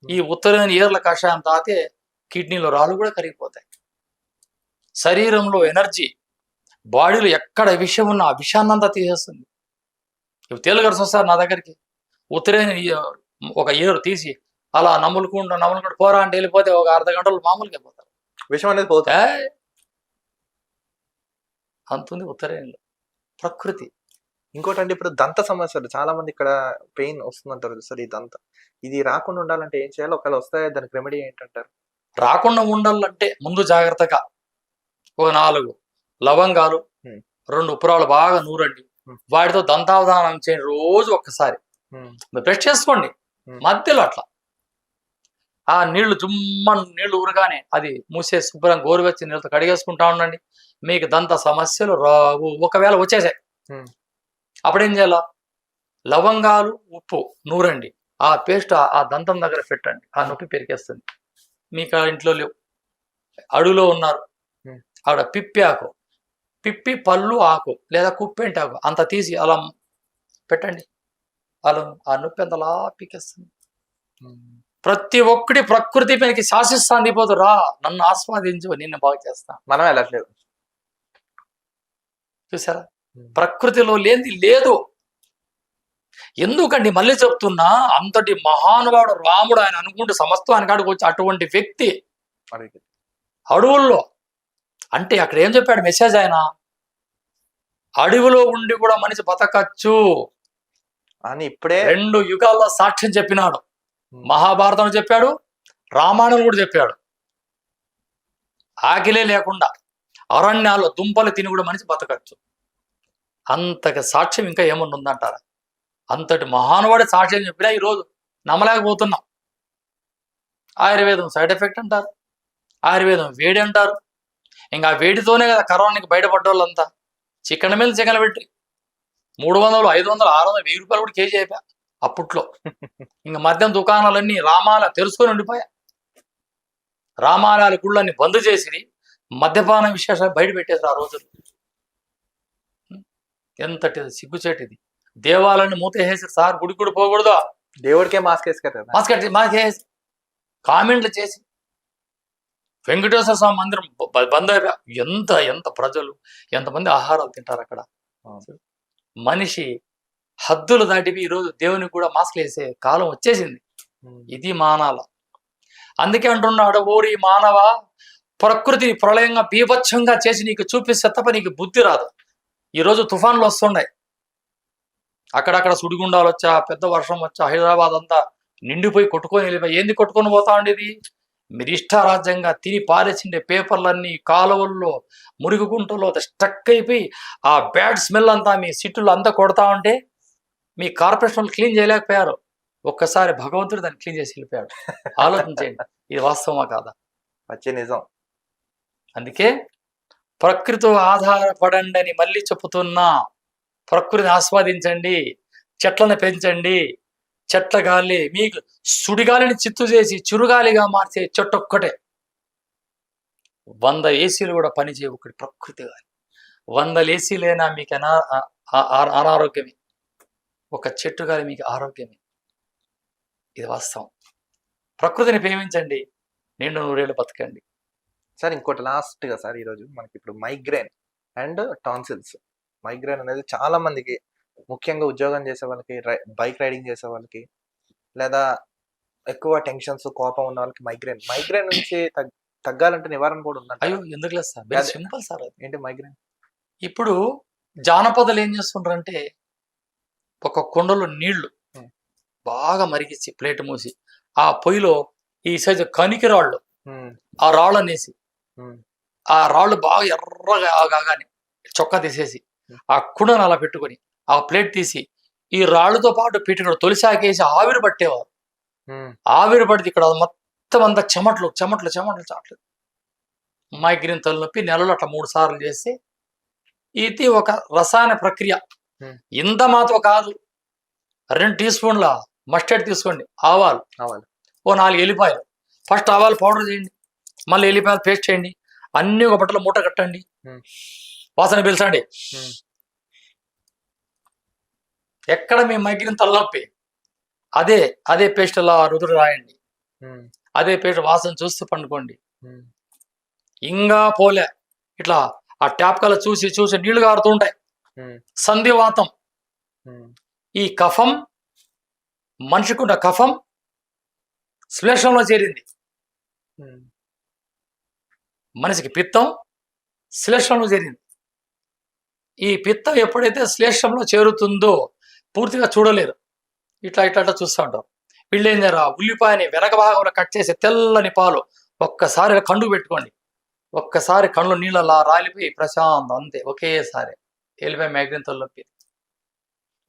ఈ ఉత్తరేని ఏర్ల కషాయం తాగితే కిడ్నీలో రాళ్ళు కూడా కరిగిపోతాయి. శరీరంలో ఎనర్జీ, బాడీలో ఎక్కడ విషయం ఉన్నా ఆ విషయాన్నంతా తీసేస్తుంది. ఇప్పుడు తెలుగు వస్తారు నా దగ్గరికి, ఉత్తరేని ఒక ఏరు తీసి అలా నమ్ములుకుంటూ పోరా అంటే వెళ్ళిపోతే ఒక అర్ధ గంటలు మామూలుగా అయిపోతారు. విషయం అనేది పోతా అంతుంది ఉత్తరేణిలో ప్రకృతి. ఇంకోటి అంటే ఇప్పుడు దంత సమస్యలు చాలా మంది ఇక్కడ పెయిన్ వస్తుందంటారు సార్. ఈ దంత ఇది రాకుండా ఉండాలంటే ఏం చేయాలి? ఒకవేళ వస్తాయో దానికి రెమెడీ ఏంటంటారు? రాకుండా ఉండాలంటే ముందు జాగ్రత్తగా ఒక 4 లవంగాలు, 2 ఉప్పురాలు బాగా నూరండి. వాటితో దంతావధానం చేయండి రోజు ఒక్కసారి. బ్రష్ చేసుకోండి మధ్యలో అట్లా. ఆ నీళ్లు నీళ్లు ఊరగానే అది మూసే శుభ్రం గోరువెచ్చి నీళ్ళతో కడిగేసుకుంటా ఉండండి. మీకు దంత సమస్యలు రావు. ఒకవేళ వచ్చేసాయి అప్పుడేం చేయాల? లవంగాలు, ఉప్పు నూరండి. ఆ పేస్ట్ ఆ దంతం దగ్గర పెట్టండి. ఆ నొప్పి పెరిగేస్తుంది. మీకు ఆ ఇంట్లో లేవు, అడుగులో ఉన్నారు, ఆవిడ పిప్పి ఆకు, పిప్పి పళ్ళు ఆకు లేదా కుప్పేంటి ఆకు అంత తీసి అలా పెట్టండి. అలా ఆ నొప్పి అంతలా పీకేస్తుంది. ప్రతి ఒక్కటి ప్రకృతి పైకి శాసిస్తాంది. పోదు రా, నన్ను ఆస్వాదించు, నిన్ను బాగు చేస్తా. మనం వెళ్ళట్లేదు. చూసారా? ప్రకృతిలో లేనిది లేదు. ఎందుకండి మళ్ళీ చెప్తున్నా, అంతటి మహానుభావుడు రాముడు ఆయన అనుకుంటే సమస్తానికి కాడికి వచ్చి అటువంటి వ్యక్తి అడవుల్లో అంటే అక్కడ ఏం చెప్పాడు మెసేజ్? ఆయన అడవిలో ఉండి కూడా మనిషి బతకచ్చు అని ఇప్పుడే 2 యుగాల్లో సాక్ష్యం చెప్పినాడు. మహాభారతం చెప్పాడు, రామాయణం కూడా చెప్పాడు. ఆకిలే లేకుండా అరణ్యాల్లో దుంపలు తిని కూడా మనిషి బతకచ్చు. అంతగా సాక్ష్యం ఇంకా ఏమన్నా ఉందంటారా? అంతటి మహానువాడి సాక్ష్యం చెప్పినా ఈరోజు నమ్మలేకపోతున్నాం. ఆయుర్వేదం సైడ్ ఎఫెక్ట్ అంటారు, ఆయుర్వేదం వేడి అంటారు. ఇంకా వేడితోనే కదా కరోనాకి బయటపడ్డ వాళ్ళంతా. చికెన్ మీద చికెన్ పెట్టి 300, 500, 600, 1000 రూపాయలు కూడా కేజీ అయిపోయా అప్పట్లో. ఇంకా మద్యం దుకాణాలన్నీ రామాల తెలుసుకొని ఉండిపోయా. రామాలయాల గుళ్ళన్నీ బంద్ చేసి మద్యపాన విశేషాలు బయట పెట్టేసారు ఆ రోజులు. ఎంతటి సిగ్గుచేటిది. దేవాలయాన్ని మూతేసేసారు సార్. గుడికి కూడా పోకూడదు, దేవుడికే మాస్క్ వేసుకెళ్తారు. మాస్క్ వేసి కామెంట్లు చేసి వెంకటేశ్వర స్వామి మందిరం బంద్ అయిపోయా. ఎంత ప్రజలు, ఎంతమంది ఆహారాలు తింటారు అక్కడ. మనిషి హద్దులు దాటివి ఈరోజు దేవునికి కూడా మాస్క్లు వేసే కాలం వచ్చేసింది. ఇది మానాల. అందుకే అంటున్నాడు, ఓరి మానవ, ప్రకృతిని ప్రళయంగా బీభత్సంగా చేసి నీకు చూపిస్తే తప్ప నీకు బుద్ధి రాదు. ఈరోజు తుఫాన్లు వస్తున్నాయి, అక్కడక్కడ సుడిగుండాలు వచ్చా, పెద్ద వర్షం వచ్చా, హైదరాబాద్ అంతా నిండిపోయి కొట్టుకొని వెళ్ళిపోయి. ఏంది కొట్టుకొని పోతా ఉండేది? మీరు ఇష్టారాజ్యంగా తిని పారేసిండే పేపర్లన్నీ కాలువల్లో, మురుగుగుంటలో స్టక్ అయిపోయి ఆ బ్యాడ్ స్మెల్ అంతా మీ సిట్టులు అంతా కొడతా ఉంటే మీ కార్పొరేషన్ క్లీన్ చేయలేకపోయారు. ఒక్కసారి భగవంతుడు దాన్ని క్లీన్ చేసి వెళ్ళిపోయాడు. ఆలోచించేయండి, ఇది వాస్తవమా కాదా? వచ్చే నిజం. అందుకే ప్రకృతితో ఆధారపడండి అని మళ్ళీ చెప్పుతున్నా. ప్రకృతిని ఆస్వాదించండి, చెట్లను పెంచండి. చెట్ల గాలి మీకు సుడిగాలిని చిత్తు చేసి చిరుగాలిగా మార్చే చెట్టు ఒక్కటే. 100 ఏసీలు కూడా పనిచేయ ఒకటి ప్రకృతి గాలి. 100 ఏసీలైనా మీకు అనారోగ్యమే, ఒక చెట్టు గాలి మీకు ఆరోగ్యమే. ఇది వాస్తవం. ప్రకృతిని ప్రేమించండి, 100 ఏళ్ళు బతకండి. సార్ ఇంకోటి లాస్ట్ గా సార్, ఈరోజు మనకి ఇప్పుడు మైగ్రేన్ అండ్ టాన్సిల్స్. మైగ్రేన్ అనేది చాలా మందికి, ముఖ్యంగా ఉద్యోగం చేసే వాళ్ళకి, బైక్ రైడింగ్ చేసే వాళ్ళకి, లేదా ఎక్కువ టెన్షన్స్ కోపం ఉన్న వాళ్ళకి మైగ్రేన్ నుంచి తగ్గాలంటే నివారణ కూడా ఉందంట. అయ్యో ఎందుకు లేదు సార్, వెరీ సింపుల్ సార్. అది ఏంటి మైగ్రేన్? ఇప్పుడు జానపదులు ఏం చేస్తుంటారంటే, ఒక కుండలో నీళ్లు బాగా మరిగించి ప్లేట్ మూసి ఆ పొయ్యిలో ఈ సైజు కనికి రాళ్ళు, ఆ రాళ్ళనేసి ఆ రాళ్ళు బాగా ఎర్రగా కాగానే చొక్కా తీసేసి ఆ కుండను అలా పెట్టుకొని ఆ ప్లేట్ తీసి ఈ రాళ్ళతో పాటు పెట్టిన తొలిసాకేసి ఆవిరి పట్టేవారు. ఆవిరి పడితే ఇక్కడ మొత్తం అంతా చెమట్లు చాట్లు మైగ్రేన్ తలనొప్పి నెలలో అట్లా 3 సార్లు చేసి ఇది ఒక రసాయన ప్రక్రియ. ఇంత మాత్రం కాదు, 2 టీ స్పూన్ల మస్టర్డ్ తీసుకోండి, ఆవాలు ఓ 4 ఎల్లిపాయలు, ఫస్ట్ ఆవాలు పౌడర్ చేయండి, మళ్ళీ ఎల్లిపాయలు పేస్ట్ చేయండి, అన్ని ఒక బట్టలో మూట కట్టండి, వాసన పీల్చండి. ఎక్కడ మీ మైగ్రేన్ తలనొప్పి అదే పేస్ట్ అలా రుదురు రాయండి, అదే పేస్ట్ వాసన చూస్తూ పండుకోండి. ఇంకా పోలే ఇట్లా ఆ ట్యాప్ కల చూసి నీళ్లు కారుతూ ఉంటాయి. సంధివాతం, ఈ కఫం మనిషికున్న కఫం శ్లేషంలో చేరింది. మనిషికి పిత్తం శ్లేషంలో చేరింది. ఈ పిత్తం ఎప్పుడైతే శ్లేషంలో చేరుతుందో పూర్తిగా చూడలేరు, ఇట్లా చూస్తూ ఉంటారు. వీళ్ళు ఏం చేయాలి, ఉల్లిపాయని వెనక భాగంలో కట్ చేసి తెల్లని పాలు ఒక్కసారి కండుకు పెట్టుకోండి, ఒక్కసారి కళ్ళు నీళ్ళలా రాలిపోయి ప్రశాంతం, అంతే ఒకేసారి వెళ్ళిపోయి మైగ్రేన్ తలనొప్పి.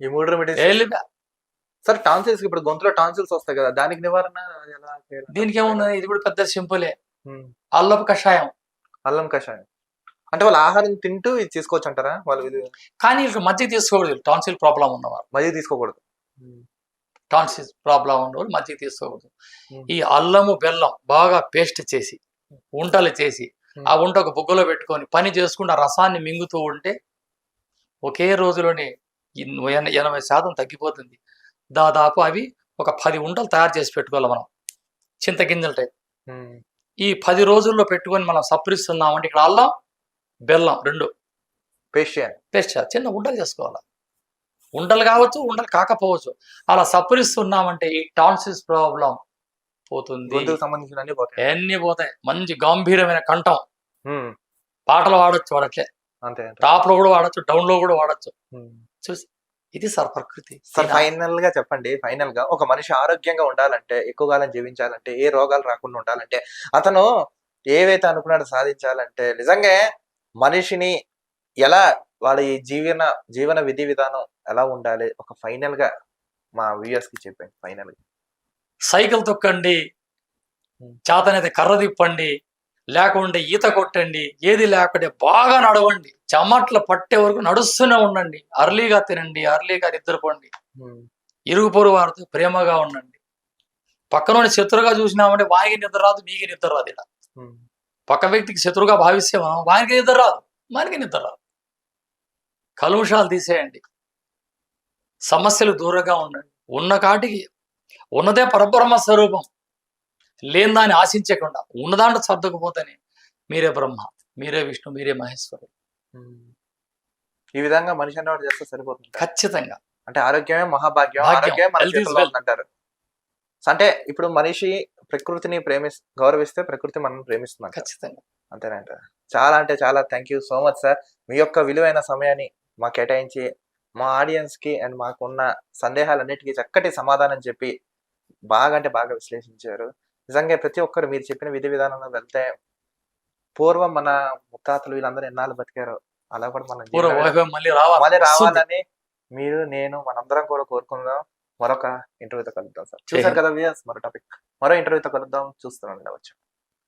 ఈ 3 రెమెడీస్ సార్. టాన్సిల్స్, ఇప్పుడు గొంతులో టాన్సిల్స్ వస్తాయి కదా, దానికి నివారణ ఎలా? దీనికి ఏమున్నది, ఇది కూడా పెద్ద సింపులే. అల్లపు కషాయం. అల్లం కషాయం అంటే వాళ్ళు ఆహారం తింటూ ఇది తీసుకోవచ్చు అంటారా వాళ్ళు? ఇది కానీ ఇక్కడ మజ్జిగ తీసుకోకూడదు, టాన్సిల్ ప్రాబ్లం ఉన్నవారు. మజ్జిగ తీసుకోకూడదు. టాన్సిల్ ప్రాబ్లం ఉన్నవాళ్ళు మజ్జిగ తీసుకోకూడదు. ఈ అల్లము బెల్లం బాగా పేస్ట్ చేసి ఉంటలు చేసి ఆ వంట ఒక బుగ్గలో పెట్టుకొని పని చేసుకుంటూ ఆ రసాన్ని మింగుతూ ఉంటే ఒకే రోజులోనే 80% తగ్గిపోతుంది. దాదాపు అవి ఒక 10 ఉంటలు తయారు చేసి పెట్టుకోవాలి మనం, చింతగింజల టైప్. ఈ 10 రోజుల్లో పెట్టుకొని మనం సప్పరిస్తున్నామంటే ఇక్కడ అల్లం బెల్లం 2 పేస్ట్ చేయాలి, చిన్న ఉండలు చేసుకోవాలి. ఉండలు కావచ్చు, ఉండలు కాకపోవచ్చు. అలా సప్పరిస్తున్నామంటే ఈ టాన్సిల్స్ ప్రాబ్లం పోతుంది. సంబంధించిన అన్ని పోతాయి. మంచి గంభీరమైన కంఠం, పాటలు వాడచ్చు, వాడట్లే టాప్ లో కూడా వాడచ్చు, డౌన్ లో కూడా వాడచ్చు. చూసి ఇది సార్ ప్రకృతి. సార్ ఫైనల్ గా చెప్పండి, ఫైనల్ గా ఒక మనిషి ఆరోగ్యంగా ఉండాలంటే, ఎక్కువ కాలం జీవించాలంటే, ఏ రోగాలు రాకుండా ఉండాలంటే, అతను ఏవైతే అనుకున్నాడో సాధించాలంటే, నిజంగా మనిషిని ఎలా వాడి జీవన విధి విధానం ఎలా ఉండాలి, ఒక ఫైనల్ గా మా వ్యూయర్స్ కి చెప్పండి. ఫైనల్ గా సైకిల్ తొక్కండి, చేతనైతే కర్ర తిప్పండి, లేకుంటే ఈత కొట్టండి, ఏది లేకుంటే బాగా నడవండి, చెమట్లు పట్టే వరకు నడుస్తూనే ఉండండి, అర్లీగా తినండి, అర్లీగా నిద్రపోండి, ఇరుగు పొరుగు వారితో ప్రేమగా ఉండండి. పక్కన శత్రుగా చూసినామంటే వానికి నిద్ర రాదు, మీకు నిద్ర రాదు. ఇలా పక్క వ్యక్తికి శత్రుగా భావిస్తేమో వానికి నిద్ర రాదు, మనకి నిద్ర రాదు. కలుషాలు తీసేయండి, సమస్యలు దూరంగా ఉండండి, ఉన్న కాటికి ఉన్నదే పరబ్రహ్మ స్వరూపం, లేని దాన్ని ఆశించకుండా ఉన్నదాంట్లో సర్దుకుపోతేనే మీరే బ్రహ్మ, మీరే విష్ణు, మీరే మహేశ్వరుడు. ఈ విధంగా మనిషి అన్నవాడు చేస్తే సరిపోతుంది. ఖచ్చితంగా. అంటే ఆరోగ్యమే మహాభాగ్యం, ఆరోగ్యమే మన చేతుల్లో ఉందంటారు. అంటే ఇప్పుడు మనిషి ప్రకృతిని గౌరవిస్తే ప్రకృతి మనం ప్రేమిస్తున్నాం. ఖచ్చితంగా. అంతేనంట. చాలా అంటే చాలా thank you so much sir. మీ యొక్క విలువైన సమయాన్ని మాకు కేటాయించి మా ఆడియన్స్ కి అండ్ మాకున్న సందేహాలన్నిటికీ చక్కటి సమాధానం చెప్పి బాగా అంటే బాగా విశ్లేషించారు. నిజంగా ప్రతి ఒక్కరు మీరు చెప్పిన విధి విధానంలో వెళ్తే పూర్వం మన ముత్తాతలు వీళ్ళందరూ ఎన్నాళ్ళు బతికారో అలా కూడా మనం మళ్ళీ రావాలని మీరు, నేను, మనందరం కూడా కోరుకుందాం. మరొక ఇంటర్వ్యూతో కలుద్దాం సార్. చూసారు కదా వ్యూయర్స్, మరో ఇంటర్వ్యూతో కలుద్దాం. చూస్తున్నాం.